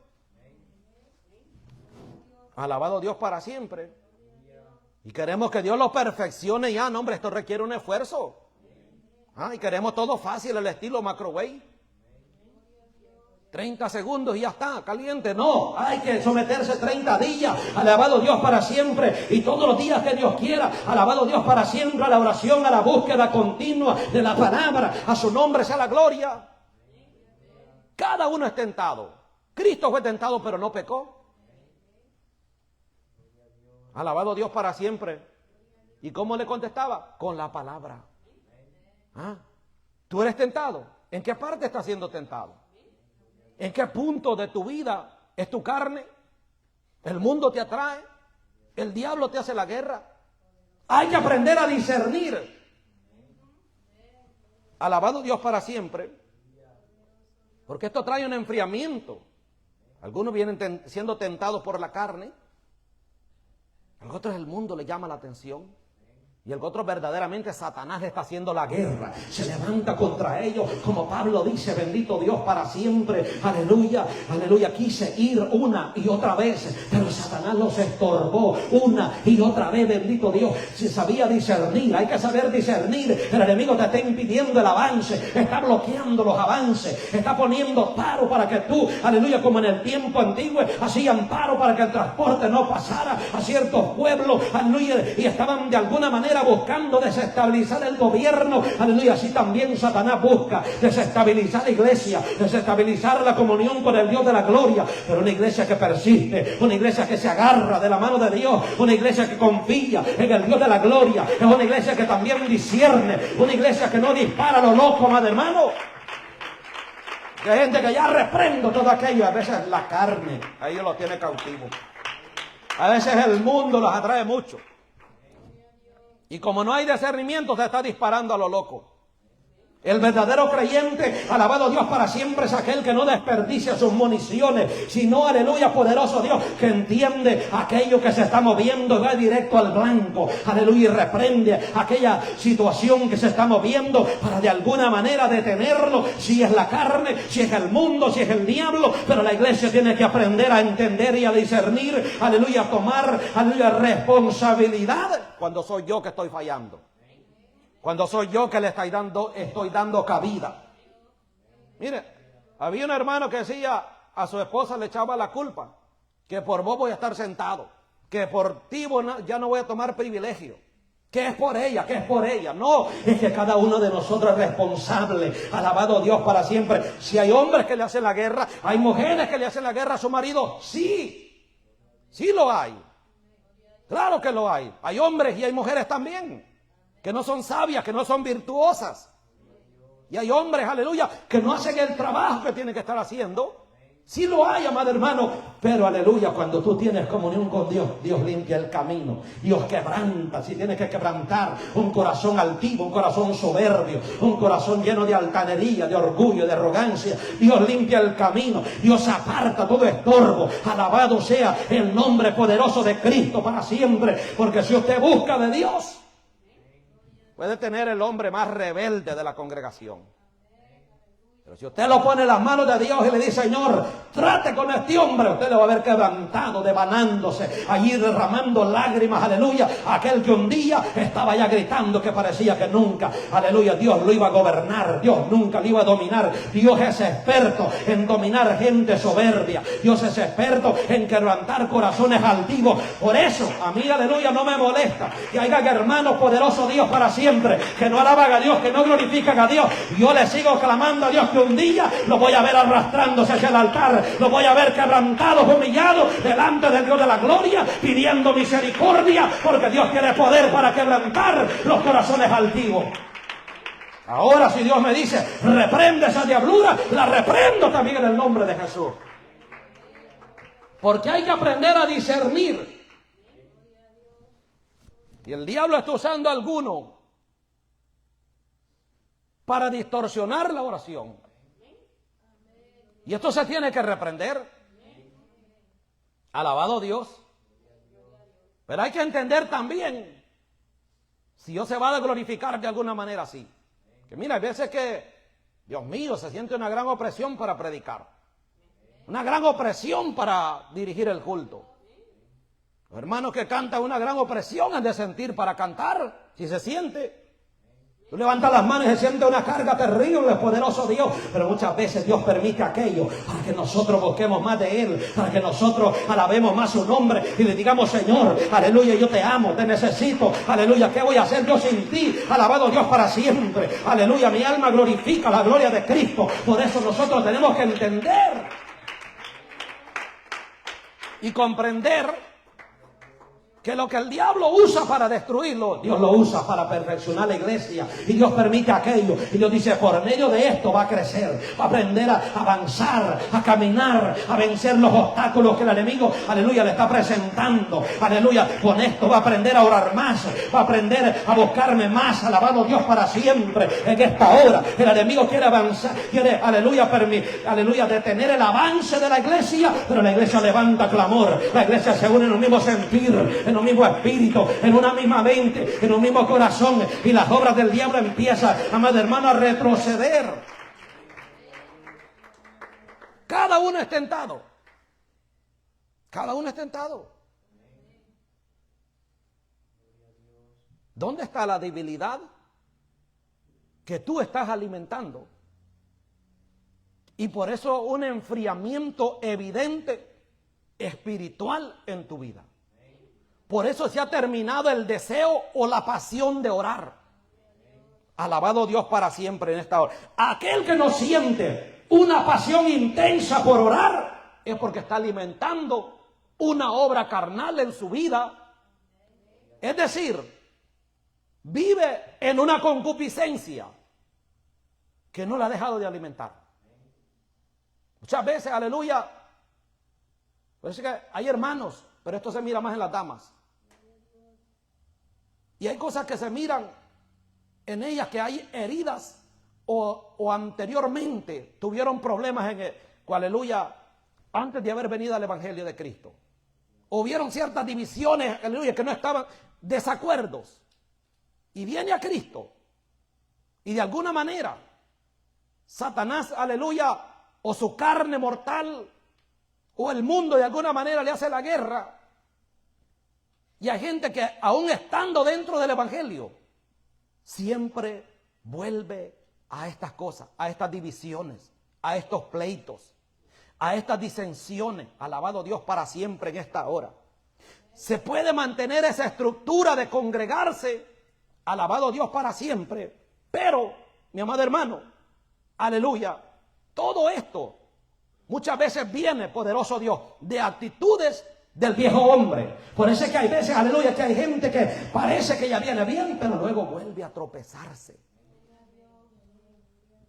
Alabado Dios para siempre. Y queremos que Dios lo perfeccione ya. No, hombre, esto requiere un esfuerzo. Y queremos todo fácil, el estilo microwave. 30 segundos y ya está, caliente. No, hay que someterse 30 días. Alabado Dios para siempre. Y todos los días que Dios quiera. Alabado Dios para siempre. A la oración, a la búsqueda continua de la palabra. A su nombre sea la gloria. Cada uno es tentado. Cristo fue tentado, pero no pecó. Alabado Dios para siempre. ¿Y cómo le contestaba? Con la palabra. ¿Tú eres tentado? ¿En qué parte estás siendo tentado? ¿En qué punto de tu vida es tu carne? ¿El mundo te atrae? ¿El diablo te hace la guerra? Hay que aprender a discernir. Alabado Dios para siempre. Porque esto trae un enfriamiento. Algunos vienen siendo tentados por la carne. A otros el mundo le llama la atención. Y el otro verdaderamente Satanás le está haciendo la guerra. Se levanta contra ellos, como Pablo dice, bendito Dios para siempre. Aleluya, aleluya. Quise ir una y otra vez, pero Satanás los estorbó una y otra vez, bendito Dios. Si sabía discernir, hay que saber discernir. El enemigo te está impidiendo el avance, está bloqueando los avances, está poniendo paro para que tú, aleluya, como en el tiempo antiguo, hacían paro para que el transporte no pasara a ciertos pueblos, aleluya, y estaban de alguna manera buscando desestabilizar el gobierno, aleluya. Así también Satanás busca desestabilizar la iglesia, desestabilizar la comunión con el Dios de la gloria. Pero una iglesia que persiste, una iglesia que se agarra de la mano de Dios, una iglesia que confía en el Dios de la gloria, es una iglesia que también discierne, una iglesia que no dispara a lo loco, amado hermano. Hay gente que ya reprendo todo aquello, a veces la carne, a ellos los tiene cautivos, a veces el mundo los atrae mucho. Y como no hay discernimiento, se está disparando a lo loco. El verdadero creyente, alabado Dios para siempre, es aquel que no desperdicia sus municiones, sino, aleluya, poderoso Dios, que entiende aquello que se está moviendo y va directo al blanco, aleluya, y reprende aquella situación que se está moviendo para de alguna manera detenerlo, si es la carne, si es el mundo, si es el diablo. Pero la iglesia tiene que aprender a entender y a discernir, aleluya, a tomar, aleluya, responsabilidad cuando soy yo que estoy fallando. Cuando soy yo que le estoy dando cabida. Mire, había un hermano que decía, a su esposa le echaba la culpa, que por vos voy a estar sentado, que por ti ya no voy a tomar privilegio, que es por ella, que es por ella. No, es que cada uno de nosotros es responsable, alabado Dios para siempre. Si hay hombres que le hacen la guerra, hay mujeres que le hacen la guerra a su marido, sí, sí lo hay. Claro que lo hay. Hay hombres y hay mujeres también que no son sabias, que no son virtuosas. Y hay hombres, aleluya, que no hacen el trabajo que tienen que estar haciendo. Sí lo hay, amado hermano, pero aleluya, cuando tú tienes comunión con Dios, Dios limpia el camino, Dios quebranta. Si tienes que quebrantar un corazón altivo, un corazón soberbio, un corazón lleno de altanería, de orgullo, de arrogancia, Dios limpia el camino, Dios aparta todo estorbo. Alabado sea el nombre poderoso de Cristo para siempre, porque si usted busca de Dios, puede tener el hombre más rebelde de la congregación. Pero si usted lo pone en las manos de Dios y le dice, Señor, trate con este hombre, usted lo va a ver quebrantado, devanándose, allí derramando lágrimas, aleluya. Aquel que un día estaba ya gritando que parecía que nunca, aleluya, Dios lo iba a gobernar, Dios nunca lo iba a dominar. Dios es experto en dominar gente soberbia, Dios es experto en quebrantar corazones altivos. Por eso, a mí, aleluya, no me molesta que haya hermanos poderosos Dios para siempre, que no alaban a Dios, que no glorifican a Dios. Yo le sigo clamando a Dios que un día lo voy a ver arrastrándose hacia el altar, lo voy a ver quebrantados, humillados delante del Dios de la gloria, pidiendo misericordia, porque Dios tiene poder para quebrantar los corazones altivos. Ahora, si Dios me dice, reprende esa diablura, la reprendo también en el nombre de Jesús. Porque hay que aprender a discernir. Y el diablo está usando a alguno para distorsionar la oración. Y esto se tiene que reprender. Alabado Dios. Pero hay que entender también, si Dios se va a glorificar de alguna manera así. Que mira, hay veces que, Dios mío, se siente una gran opresión para predicar. Una gran opresión para dirigir el culto. Los hermanos que cantan, una gran opresión han de sentir para cantar, si se siente. Tú levantas las manos y se siente una carga terrible, poderoso Dios. Pero muchas veces Dios permite aquello para que nosotros busquemos más de Él, para que nosotros alabemos más su nombre y le digamos, Señor, aleluya, yo te amo, te necesito, aleluya, ¿qué voy a hacer yo sin ti? Alabado Dios para siempre, aleluya, mi alma glorifica la gloria de Cristo. Por eso nosotros tenemos que entender y comprender que lo que el diablo usa para destruirlo, Dios lo usa para perfeccionar la iglesia. Y Dios permite aquello. Y Dios dice, por medio de esto va a crecer, va a aprender a avanzar, a caminar, a vencer los obstáculos que el enemigo, aleluya, le está presentando. Aleluya, con esto va a aprender a orar más, va a aprender a buscarme más. Alabado Dios para siempre. En esta hora el enemigo quiere avanzar, quiere, aleluya, aleluya, detener el avance de la iglesia. Pero la iglesia levanta clamor, la iglesia se une en un mismo sentir, en un mismo espíritu, en una misma mente, en un mismo corazón. Y las obras del diablo empiezan, amado hermano, a retroceder. Cada uno es tentado. Cada uno es tentado. ¿Dónde está la debilidad que tú estás alimentando? Y por eso un enfriamiento evidente espiritual en tu vida. Por eso se ha terminado el deseo o la pasión de orar. Alabado Dios para siempre en esta hora. Aquel que no siente una pasión intensa por orar es porque está alimentando una obra carnal en su vida. Es decir, vive en una concupiscencia que no la ha dejado de alimentar. Muchas veces, aleluya, por eso es que hay hermanos, pero esto se mira más en las damas. Y hay cosas que se miran en ellas, que hay heridas o anteriormente tuvieron problemas aleluya, antes de haber venido al Evangelio de Cristo. Hubieron ciertas divisiones, aleluya, que no estaban, desacuerdos. Y viene a Cristo. Y de alguna manera, Satanás, aleluya, o su carne mortal, o el mundo de alguna manera le hace la guerra. Y hay gente que aún estando dentro del Evangelio, siempre vuelve a estas cosas, a estas divisiones, a estos pleitos, a estas disensiones. Alabado Dios para siempre en esta hora. Se puede mantener esa estructura de congregarse, alabado Dios para siempre, pero, mi amado hermano, aleluya, todo esto muchas veces viene, poderoso Dios, de actitudes del viejo hombre. Por eso es que hay veces, aleluya, que hay gente que parece que ya viene bien, pero luego vuelve a tropezarse.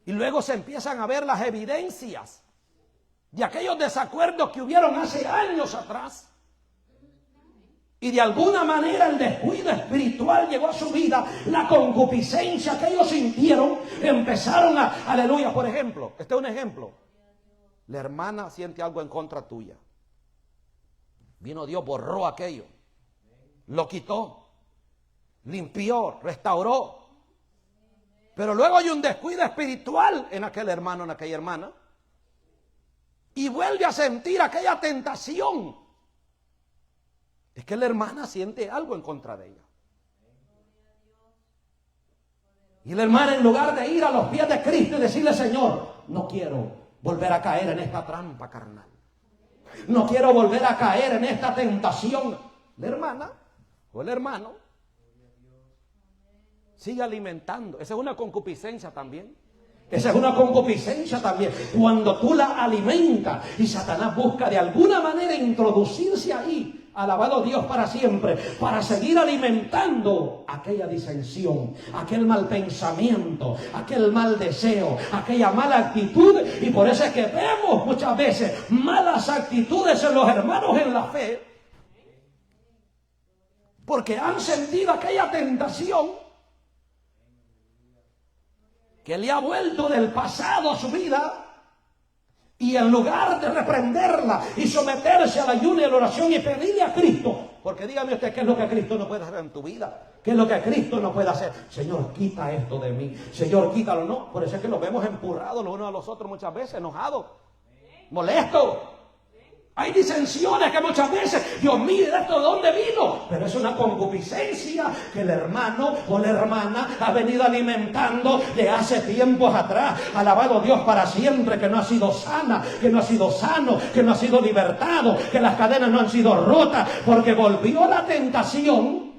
Y luego se empiezan a ver las evidencias de aquellos desacuerdos que hubieron hace años atrás. Y de alguna manera el descuido espiritual llegó a su vida, la concupiscencia que ellos sintieron, empezaron aleluya, por ejemplo, este es un ejemplo. La hermana siente algo en contra tuya. Vino Dios, borró aquello, lo quitó, limpió, restauró. Pero luego hay un descuido espiritual en aquel hermano, en aquella hermana. Y vuelve a sentir aquella tentación. Es que la hermana siente algo en contra de ella. Y la hermana, en lugar de ir a los pies de Cristo y decirle: Señor, no quiero volver a caer en esta trampa carnal, no quiero volver a caer en esta tentación, la hermana o el hermano sigue alimentando. Esa es una concupiscencia también. Esa es una concupiscencia también. Cuando tú la alimentas y Satanás busca de alguna manera introducirse ahí, alabado Dios para siempre, para seguir alimentando aquella disensión, aquel mal pensamiento, aquel mal deseo, aquella mala actitud. Y por eso es que vemos muchas veces malas actitudes en los hermanos en la fe, porque han sentido aquella tentación que le ha vuelto del pasado a su vida, y en lugar de reprenderla y someterse al ayuno y a la oración y pedirle a Cristo, porque dígame usted, ¿qué es lo que Cristo no puede hacer en tu vida? ¿Qué es lo que Cristo no puede hacer? Señor, quita esto de mí, Señor, quítalo. No, por eso es que los vemos empurrados los unos a los otros muchas veces, enojados, molestos. Hay disensiones que muchas veces, Dios mío, ¿esto de dónde vino? Pero es una concupiscencia que el hermano o la hermana ha venido alimentando de hace tiempos atrás. Alabado Dios para siempre, que no ha sido sana, que no ha sido sano, que no ha sido libertado, que las cadenas no han sido rotas, porque volvió la tentación.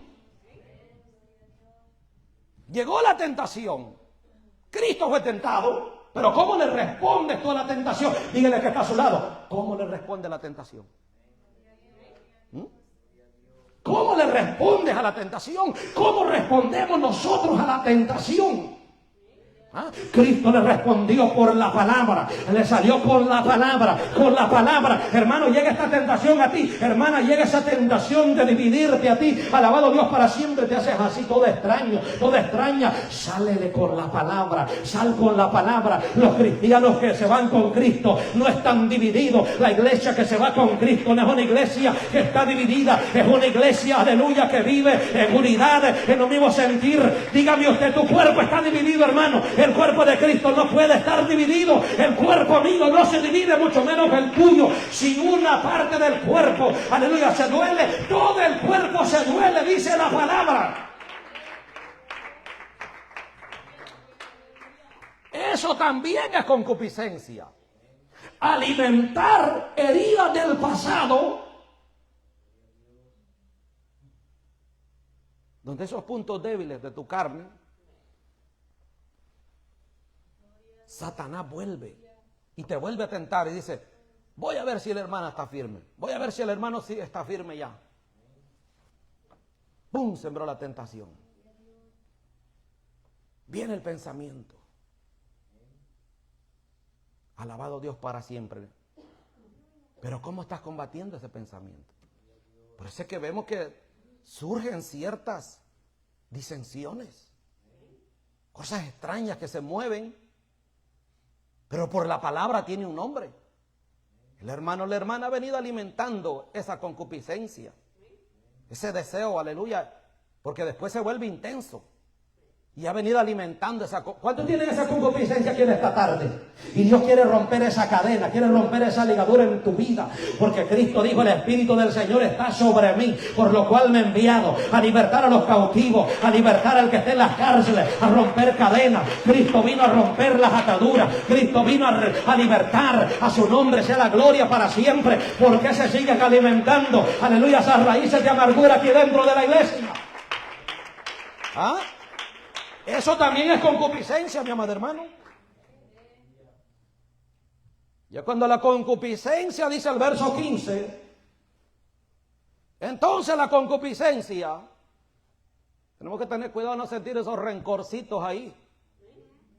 Llegó la tentación. Cristo fue tentado. Pero ¿cómo le respondes tú a la tentación? Dígale que está a su lado. ¿Cómo le responde a la tentación? ¿Cómo le respondes a la tentación? ¿Cómo respondemos nosotros a la tentación? ¿Ah? Cristo le respondió por la palabra, le salió con la palabra, con la palabra. Hermano, llega esta tentación a ti, hermana, llega esa tentación de dividirte a ti. Alabado Dios, para siempre te haces así, todo extraño, toda extraña. Sálele con la palabra, sal con la palabra. Los cristianos que se van con Cristo no están divididos. La iglesia que se va con Cristo no es una iglesia que está dividida, es una iglesia, aleluya, que vive en unidad, en un mismo sentir. Dígame usted, tu cuerpo está dividido, hermano. El cuerpo de Cristo no puede estar dividido. El cuerpo mío no se divide, mucho menos el tuyo. Si una parte del cuerpo, aleluya, se duele, todo el cuerpo se duele, dice la palabra. Eso también es concupiscencia. Alimentar heridas del pasado, donde esos puntos débiles de tu carne, Satanás vuelve y te vuelve a tentar y dice, voy a ver si la hermana está firme, voy a ver si el hermano sí está firme ya. ¡Pum! Sembró la tentación. Viene el pensamiento. Alabado Dios para siempre. Pero ¿cómo estás combatiendo ese pensamiento? Por eso es que vemos que surgen ciertas disensiones, cosas extrañas que se mueven. Pero por la palabra tiene un nombre. El hermano o la hermana ha venido alimentando esa concupiscencia, ese deseo, aleluya, porque después se vuelve intenso. Y ha venido alimentando esa... ¿Cuántos tienen esa concupiscencia aquí en esta tarde? Y Dios quiere romper esa cadena, quiere romper esa ligadura en tu vida. Porque Cristo dijo, el Espíritu del Señor está sobre mí, por lo cual me ha enviado a libertar a los cautivos, a libertar al que esté en las cárceles, a romper cadenas. Cristo vino a romper las ataduras. Cristo vino a libertar. A su nombre sea la gloria para siempre. Porque se siguen alimentando, aleluya, esas raíces de amargura aquí dentro de la iglesia. ¿Ah? Eso también es concupiscencia, mi amado hermano. Ya cuando la concupiscencia, dice el verso 15, entonces la concupiscencia, tenemos que tener cuidado de no sentir esos rencorcitos ahí.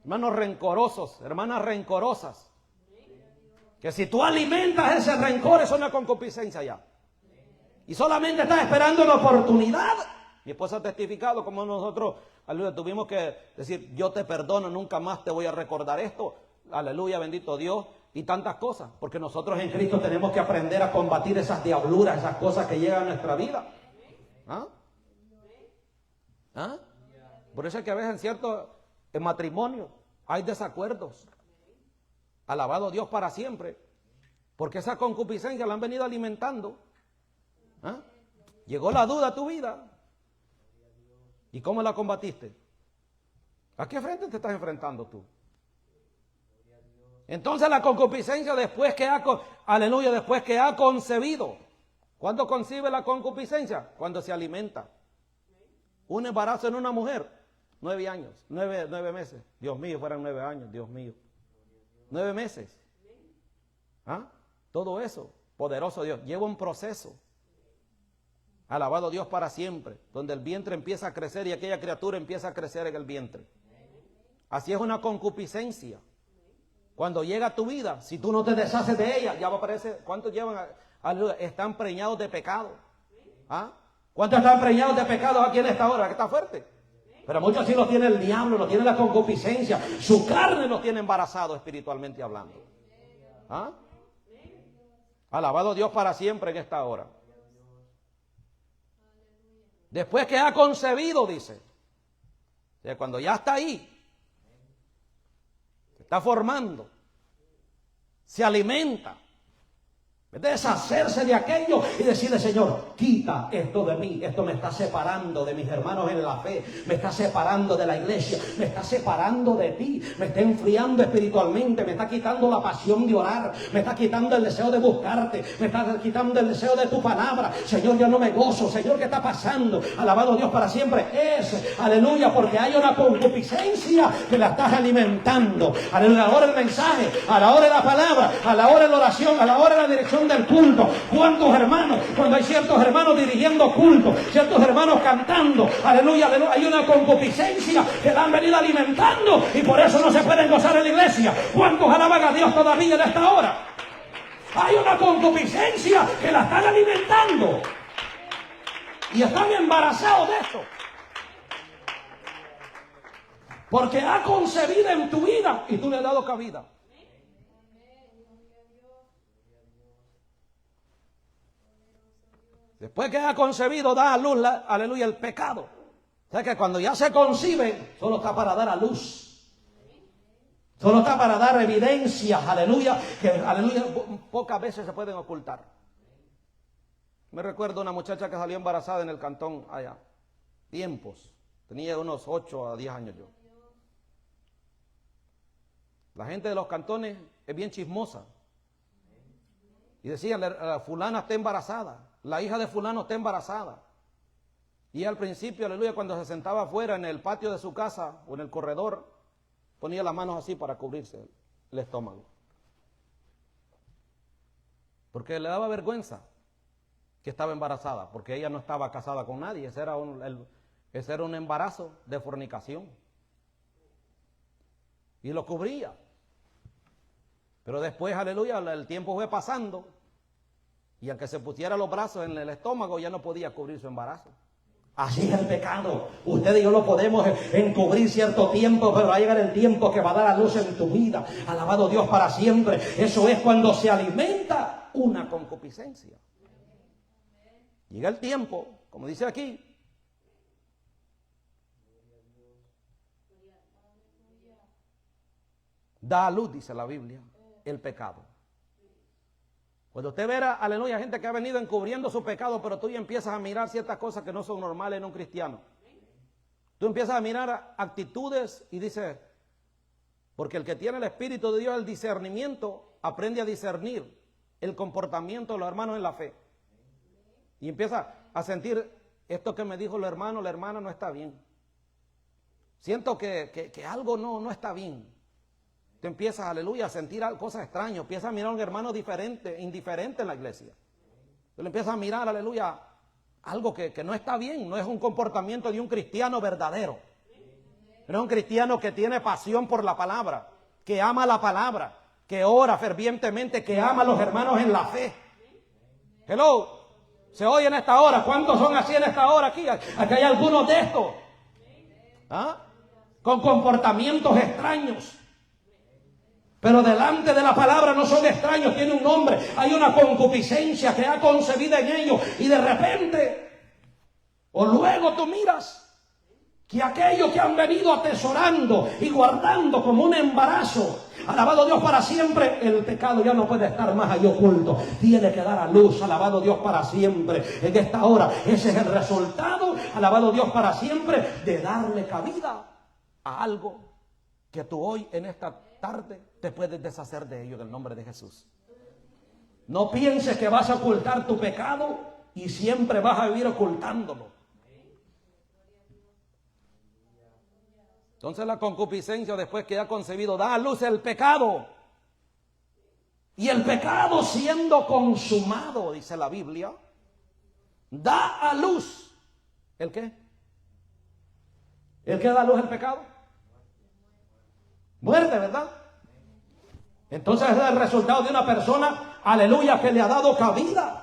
Hermanos rencorosos, hermanas rencorosas. Que si tú alimentas ese rencor, es una concupiscencia ya. Y solamente estás esperando la oportunidad. Mi esposa ha testificado como nosotros, aleluya, tuvimos que decir, yo te perdono, nunca más te voy a recordar esto. Aleluya, bendito Dios. Y tantas cosas. Porque nosotros en Cristo tenemos que aprender a combatir esas diabluras, esas cosas que llegan a nuestra vida. ¿Ah? ¿Ah? Por eso es que a veces en matrimonio hay desacuerdos. Alabado Dios para siempre. Porque esa concupiscencia la han venido alimentando. ¿Ah? Llegó la duda a tu vida. ¿Y cómo la combatiste? ¿A qué frente te estás enfrentando tú? Entonces la concupiscencia después que ha concebido. ¿Cuándo concibe la concupiscencia? Cuando se alimenta. Un embarazo en una mujer, 9 años, 9 meses. Dios mío, fueran 9 años, Dios mío. 9 meses. ¿Ah? Todo eso, poderoso Dios, lleva un proceso. Alabado Dios para siempre, donde el vientre empieza a crecer y aquella criatura empieza a crecer en el vientre. Así es una concupiscencia. Cuando llega a tu vida, si tú no te deshaces de ella, ya va a aparecer. ¿Cuántos están preñados de pecado? ¿Ah? ¿Cuántos están preñados de pecado aquí en esta hora? Que está fuerte. Pero muchos sí los tiene el diablo, los tiene la concupiscencia. Su carne los tiene embarazados espiritualmente hablando. ¿Ah? Alabado Dios para siempre en esta hora. Después que ha concebido, dice. O sea, cuando ya está ahí, se está formando, se alimenta. De deshacerse de aquello y decirle, Señor, quita esto de mí. Esto me está separando de mis hermanos en la fe. Me está separando de la iglesia. Me está separando de ti. Me está enfriando espiritualmente. Me está quitando la pasión de orar. Me está quitando el deseo de buscarte. Me está quitando el deseo de tu palabra. Señor, yo no me gozo. Señor, ¿qué está pasando? Alabado Dios para siempre. Aleluya, porque hay una concupiscencia que la estás alimentando. Aleluya, a la hora del mensaje, a la hora de la palabra, a la hora de la oración, a la hora de la dirección administración del culto. ¿Cuántos hermanos, cuando hay ciertos hermanos dirigiendo culto, ciertos hermanos cantando, aleluya, aleluya, hay una concupiscencia que la han venido alimentando y por eso no se pueden gozar en la iglesia? ¿Cuántos alaban a Dios todavía en esta hora? Hay una concupiscencia que la están alimentando y están embarazados de esto. Porque ha concebido en tu vida y tú le has dado cabida. Después que ha concebido, da a luz, aleluya, el pecado. O sea que cuando ya se concibe, solo está para dar a luz. Solo está para dar evidencias, aleluya, que aleluya, pocas veces se pueden ocultar. Me recuerdo una muchacha que salió embarazada en el cantón allá. Tiempos. Tenía unos 8 a 10 años yo. La gente de los cantones es bien chismosa. Y decían, fulana está embarazada. La hija de fulano está embarazada. Y al principio, aleluya, cuando se sentaba afuera en el patio de su casa o en el corredor, ponía las manos así para cubrirse el estómago. Porque le daba vergüenza que estaba embarazada, porque ella no estaba casada con nadie. Ese era un embarazo de fornicación. Y lo cubría. Pero después, aleluya, el tiempo fue pasando. Y aunque se pusiera los brazos en el estómago, ya no podía cubrir su embarazo. Así es el pecado. Usted y yo lo podemos encubrir cierto tiempo, pero va a llegar el tiempo que va a dar a luz en tu vida. Alabado Dios para siempre. Eso es cuando se alimenta una concupiscencia. Llega el tiempo, como dice aquí. Da a luz, dice la Biblia, el pecado. Cuando usted verá, aleluya, gente que ha venido encubriendo su pecado, pero tú ya empiezas a mirar ciertas cosas que no son normales en un cristiano. Tú empiezas a mirar actitudes y dices, porque el que tiene el Espíritu de Dios, el discernimiento, aprende a discernir el comportamiento de los hermanos en la fe. Y empieza a sentir, esto que me dijo el hermano, la hermana no está bien. Siento que algo no está bien. Tú empiezas, aleluya, a sentir cosas extrañas. Empiezas a mirar a un hermano diferente, indiferente en la iglesia. Tú le empiezas a mirar, aleluya, algo que no está bien. No es un comportamiento de un cristiano verdadero. No es un cristiano que tiene pasión por la palabra, que ama la palabra, que ora fervientemente, que ama a los hermanos en la fe. Hello, se oye en esta hora. ¿Cuántos son así en esta hora aquí? Aquí hay algunos de estos. ¿Ah? Con comportamientos extraños. Pero delante de la palabra no son extraños, tiene un nombre. Hay una concupiscencia que ha concebido en ellos. Y de repente, o luego tú miras que aquello que han venido atesorando y guardando como un embarazo, alabado Dios para siempre, el pecado ya no puede estar más ahí oculto. Tiene que dar a luz, alabado Dios para siempre. En esta hora, ese es el resultado, alabado Dios para siempre, de darle cabida a algo que tú hoy en esta tarde te puedes deshacer de ello en el nombre de Jesús. No pienses que vas a ocultar tu pecado y siempre vas a vivir ocultándolo. Entonces la concupiscencia, después que ha concebido, da a luz el pecado. Y el pecado, siendo consumado, dice la Biblia, da a luz ¿el qué? ¿El qué da a luz el pecado? Muerte, ¿verdad? Entonces es el resultado de una persona, aleluya, que le ha dado cabida,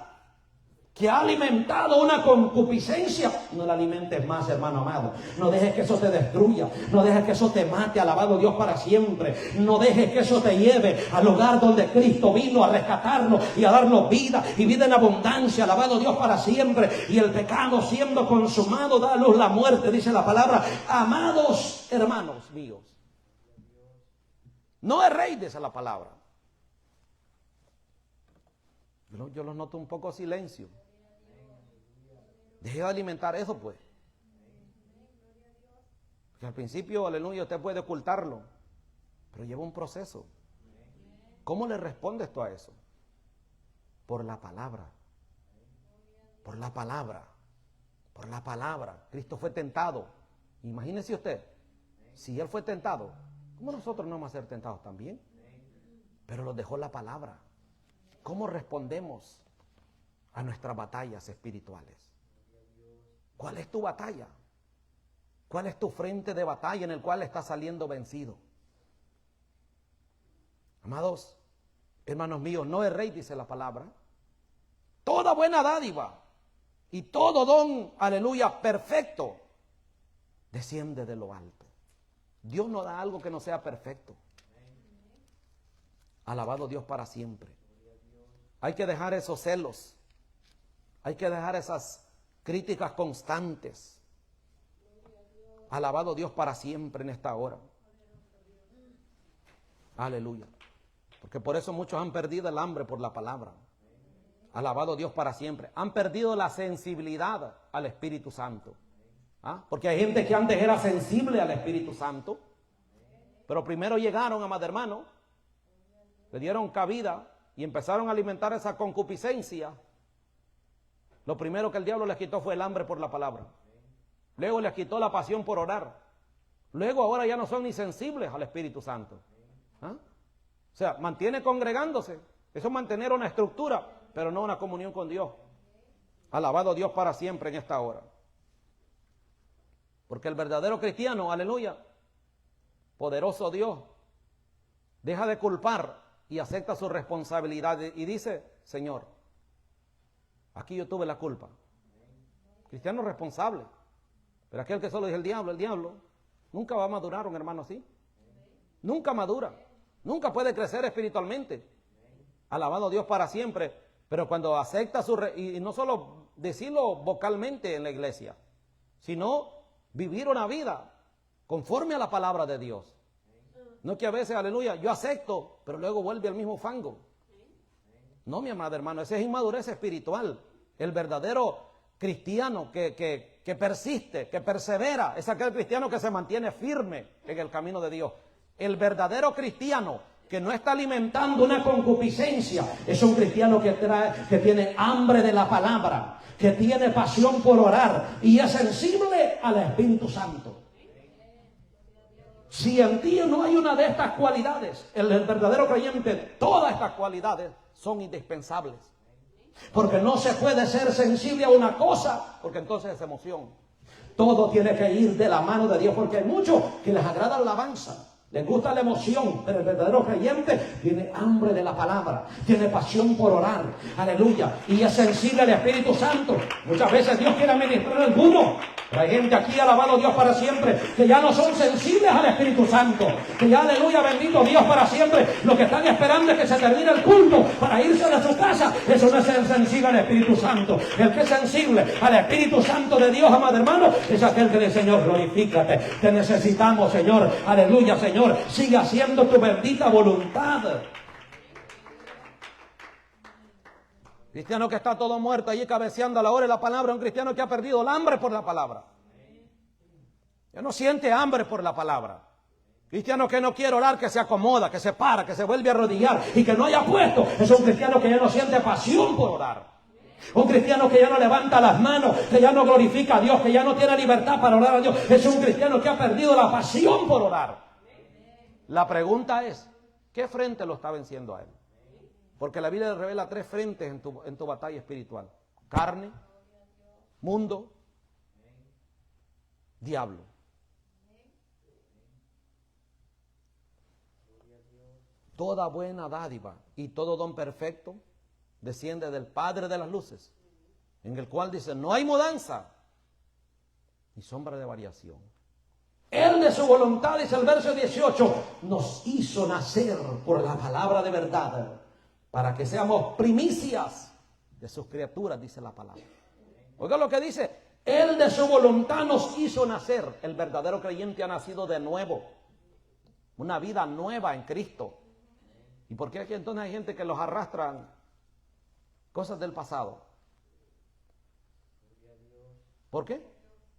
que ha alimentado una concupiscencia. No la alimentes más, hermano amado. No dejes que eso te destruya. No dejes que eso te mate, alabado Dios para siempre. No dejes que eso te lleve al lugar donde Cristo vino a rescatarnos y a darnos vida y vida en abundancia, alabado Dios para siempre. Y el pecado siendo consumado da a luz la muerte, dice la palabra. Amados hermanos míos, no erréis, dice la palabra. Yo los noto un poco silencio. Deje de alimentar eso, pues. Porque al principio, aleluya, usted puede ocultarlo, pero lleva un proceso. ¿Cómo le responde esto a eso? Por la palabra. Por la palabra. Por la palabra. Cristo fue tentado. Imagínese usted, si Él fue tentado, ¿cómo nosotros no vamos a ser tentados también? Pero los dejó la palabra. ¿Cómo respondemos a nuestras batallas espirituales? ¿Cuál es tu batalla? ¿Cuál es tu frente de batalla en el cual estás saliendo vencido? Amados, hermanos míos, no erréis, dice la palabra. Toda buena dádiva y todo don, aleluya, perfecto, desciende de lo alto. Dios no da algo que no sea perfecto. Alabado Dios para siempre. Hay que dejar esos celos. Hay que dejar esas críticas constantes. Alabado Dios para siempre en esta hora. Aleluya. Porque por eso muchos han perdido el hambre por la palabra. Alabado Dios para siempre. Han perdido la sensibilidad al Espíritu Santo. ¿Ah? Porque hay gente que antes era sensible al Espíritu Santo, pero primero llegaron, amado hermano, le dieron cabida y empezaron a alimentar esa concupiscencia. Lo primero que el diablo les quitó fue el hambre por la palabra. Luego les quitó la pasión por orar. Luego ahora ya no son ni sensibles al Espíritu Santo. ¿Ah? O sea, mantiene congregándose. Eso es mantener una estructura, pero no una comunión con Dios. Alabado Dios para siempre en esta hora. Porque el verdadero cristiano, aleluya, poderoso Dios, deja de culpar y acepta su responsabilidad y dice, Señor, aquí yo tuve la culpa. Cristiano responsable. Pero aquel que solo dice el diablo, nunca va a madurar un hermano así. Nunca madura. Nunca puede crecer espiritualmente. Alabado Dios para siempre. Pero cuando acepta y no solo decirlo vocalmente en la iglesia, sino vivir una vida conforme a la palabra de Dios. No que a veces, aleluya, yo acepto, pero luego vuelve al mismo fango. No, mi amado hermano, esa es inmadurez espiritual. El verdadero cristiano que persiste, que persevera, es aquel cristiano que se mantiene firme en el camino de Dios. El verdadero cristiano que no está alimentando una concupiscencia, es un cristiano que tiene hambre de la palabra, que tiene pasión por orar y es sensible al Espíritu Santo. Si en ti no hay una de estas cualidades, el verdadero creyente, todas estas cualidades son indispensables. Porque no se puede ser sensible a una cosa, porque entonces es emoción. Todo tiene que ir de la mano de Dios, porque hay muchos que les agrada la alabanza. Les gusta la emoción, pero el verdadero creyente tiene hambre de la palabra, tiene pasión por orar, aleluya, y es sensible al Espíritu Santo. Muchas veces Dios quiere ministrar a alguno, pero hay gente aquí, alabado Dios para siempre, que ya no son sensibles al Espíritu Santo, que ya, aleluya, bendito Dios para siempre, lo que están esperando es que se termine el culto para irse de su casa. Eso no es ser sensible al Espíritu Santo. El que es sensible al Espíritu Santo de Dios, amado hermano, es aquel que dice, Señor, glorifícate, te necesitamos, Señor, aleluya, Señor, sigue haciendo tu bendita voluntad. Cristiano que está todo muerto allí cabeceando a la hora de la palabra, un cristiano que ha perdido el hambre por la palabra. Ya no siente hambre por la palabra. Cristiano que no quiere orar, que se acomoda, que se para, que se vuelve a arrodillar y que no haya puesto, es un cristiano que ya no siente pasión por orar. Un cristiano que ya no levanta las manos, que ya no glorifica a Dios, que ya no tiene libertad para orar a Dios, es un cristiano que ha perdido la pasión por orar. La pregunta es, ¿qué frente lo está venciendo a él? Porque la Biblia revela 3 frentes en tu batalla espiritual. Carne, mundo, diablo. Toda buena dádiva y todo don perfecto desciende del Padre de las luces, en el cual dice, no hay mudanza ni sombra de variación. Él de su voluntad, dice el verso 18, nos hizo nacer por la palabra de verdad, para que seamos primicias de sus criaturas, dice la palabra. Oiga lo que dice, Él de su voluntad nos hizo nacer. El verdadero creyente ha nacido de nuevo, una vida nueva en Cristo. ¿Y por qué aquí entonces hay gente que los arrastran cosas del pasado? ¿Por qué?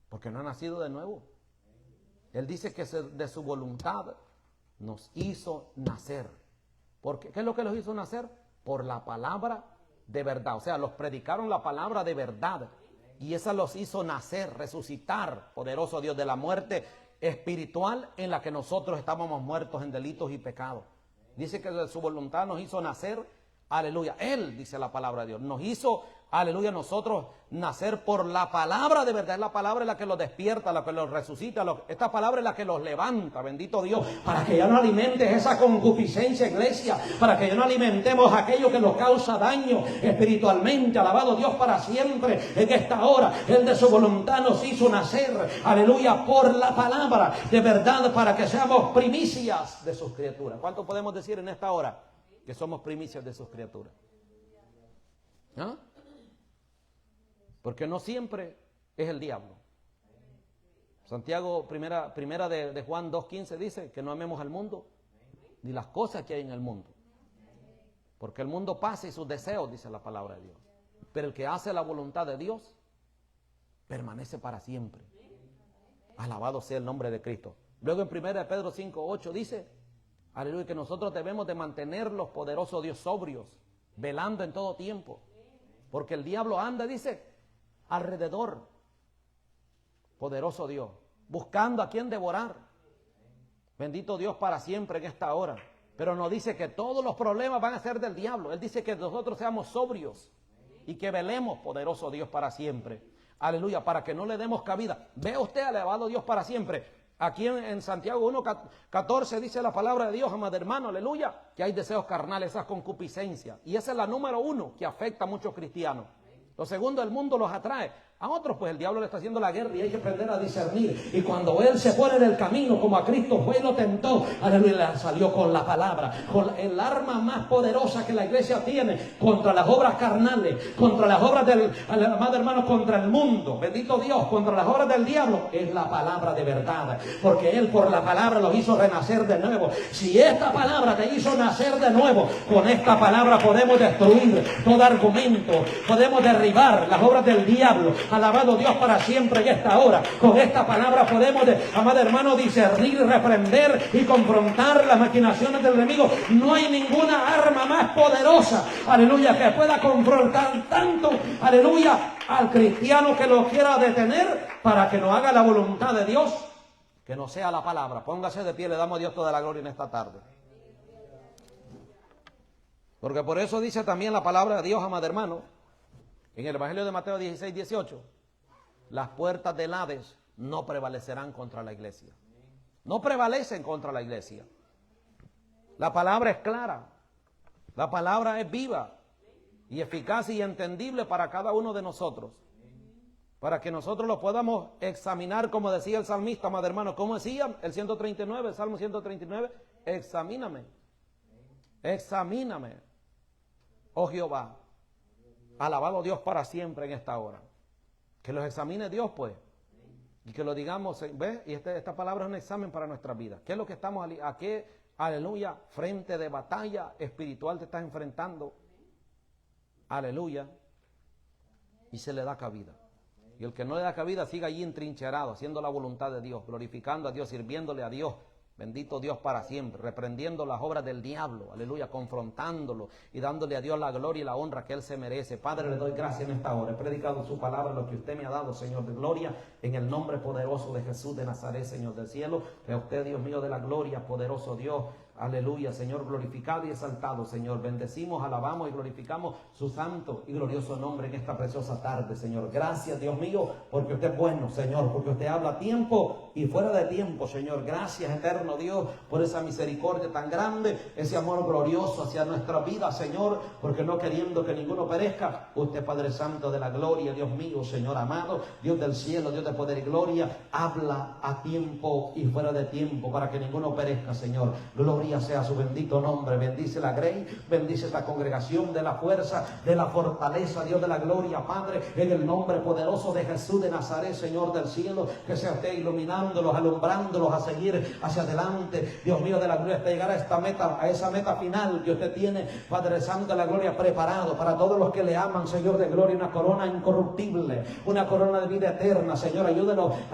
Porque no ha nacido de nuevo. Él dice que de su voluntad nos hizo nacer. ¿Por qué? ¿Qué es lo que los hizo nacer? Por la palabra de verdad. O sea, los predicaron la palabra de verdad. Y esa los hizo nacer, resucitar, poderoso Dios, de la muerte espiritual en la que nosotros estábamos muertos en delitos y pecados. Dice que de su voluntad nos hizo nacer aleluya, Él, dice la palabra de Dios, nos hizo, aleluya, nosotros nacer por la palabra de verdad. Es la palabra la que los despierta, la que los resucita, esta palabra es la que los levanta, bendito Dios, para que ya no alimentes esa concupiscencia, iglesia, para que ya no alimentemos aquello que nos causa daño espiritualmente. Alabado Dios para siempre. En esta hora, Él de su voluntad nos hizo nacer, aleluya, por la palabra de verdad, para que seamos primicias de sus criaturas. ¿Cuánto podemos decir en esta hora que somos primicias de sus criaturas? ¿Ah? Porque no siempre es el diablo. Santiago, primera de Juan 2:15 dice que no amemos al mundo ni las cosas que hay en el mundo. Porque el mundo pasa y sus deseos, dice la palabra de Dios. Pero el que hace la voluntad de Dios permanece para siempre. Alabado sea el nombre de Cristo. Luego en 1 Pedro 5:8 dice, aleluya, que nosotros debemos de mantenerlos, poderosos Dios, sobrios, velando en todo tiempo. Porque el diablo anda, dice, alrededor, poderoso Dios, buscando a quien devorar. Bendito Dios para siempre en esta hora. Pero no dice que todos los problemas van a ser del diablo. Él dice que nosotros seamos sobrios y que velemos, poderoso Dios, para siempre. Aleluya, para que no le demos cabida. Ve usted, alabado Dios para siempre. Aquí en Santiago 1:14 dice la palabra de Dios, amado hermano, aleluya, que hay deseos carnales, esas concupiscencias. Y esa es la número 1 que afecta a muchos cristianos. Lo segundo, el mundo los atrae. A otros, pues el diablo le está haciendo la guerra y hay que aprender a discernir. Y cuando él se pone en el camino, como a Cristo fue y lo tentó, aleluya, salió con la palabra, con el arma más poderosa que la iglesia tiene contra las obras carnales, contra las obras del, amado hermano, contra el mundo, bendito Dios, contra las obras del diablo, es la palabra de verdad. Porque él por la palabra los hizo renacer de nuevo. Si esta palabra te hizo nacer de nuevo, con esta palabra podemos destruir todo argumento, podemos derribar las obras del diablo. Alabado Dios para siempre en esta hora. Con esta palabra podemos, amado hermano, discernir, reprender y confrontar las maquinaciones del enemigo. No hay ninguna arma más poderosa, aleluya, que pueda confrontar tanto, aleluya, al cristiano que lo quiera detener para que no haga la voluntad de Dios, que no sea la palabra. Póngase de pie, le damos a Dios toda la gloria en esta tarde. Porque por eso dice también la palabra de Dios, amado hermano, en el Evangelio de Mateo 16:18, las puertas del Hades no prevalecerán contra la iglesia. No prevalecen contra la iglesia. La palabra es clara. La palabra es viva y eficaz y entendible para cada uno de nosotros. Para que nosotros lo podamos examinar, como decía el salmista, amado hermano. ¿Cómo decía el 139, el Salmo 139? Examíname. Examíname, oh Jehová. Alabado Dios para siempre en esta hora. Que los examine Dios, pues. Y que lo digamos, ¿ves? Y esta palabra es un examen para nuestra vida. ¿Qué es lo que estamos, a qué, aleluya, frente de batalla espiritual te estás enfrentando? Aleluya. Y se le da cabida. Y el que no le da cabida sigue allí entrincherado, haciendo la voluntad de Dios, glorificando a Dios, sirviéndole a Dios. Bendito Dios para siempre, reprendiendo las obras del diablo, aleluya, confrontándolo y dándole a Dios la gloria y la honra que Él se merece. Padre, le doy gracias en esta hora. He predicado su palabra, lo que usted me ha dado, Señor de gloria, en el nombre poderoso de Jesús de Nazaret, Señor del cielo. Que a usted, Dios mío de la gloria, poderoso Dios, aleluya, Señor, glorificado y exaltado, Señor. Bendecimos, alabamos y glorificamos su santo y glorioso nombre en esta preciosa tarde, Señor. Gracias, Dios mío, porque usted es bueno, Señor, porque usted habla a tiempo y fuera de tiempo, Señor. Gracias, eterno Dios, por esa misericordia tan grande, ese amor glorioso hacia nuestra vida, Señor, porque no queriendo que ninguno perezca, usted, Padre Santo de la gloria, Dios mío, Señor amado, Dios del cielo, Dios de poder y gloria, habla a tiempo y fuera de tiempo para que ninguno perezca, Señor. Gloria sea su bendito nombre. Bendice la Grey, bendice esta congregación de la fuerza, de la fortaleza, Dios de la gloria, Padre, en el nombre poderoso de Jesús de Nazaret, Señor del cielo, que sea usted iluminándolos, alumbrándolos a seguir hacia adelante, Dios mío de la gloria, hasta llegar a esta meta, a esa meta final que usted tiene, Padre Santo de la gloria, preparado para todos los que le aman, Señor de gloria, una corona incorruptible, una corona de vida eterna, Señor. Ayúdenos a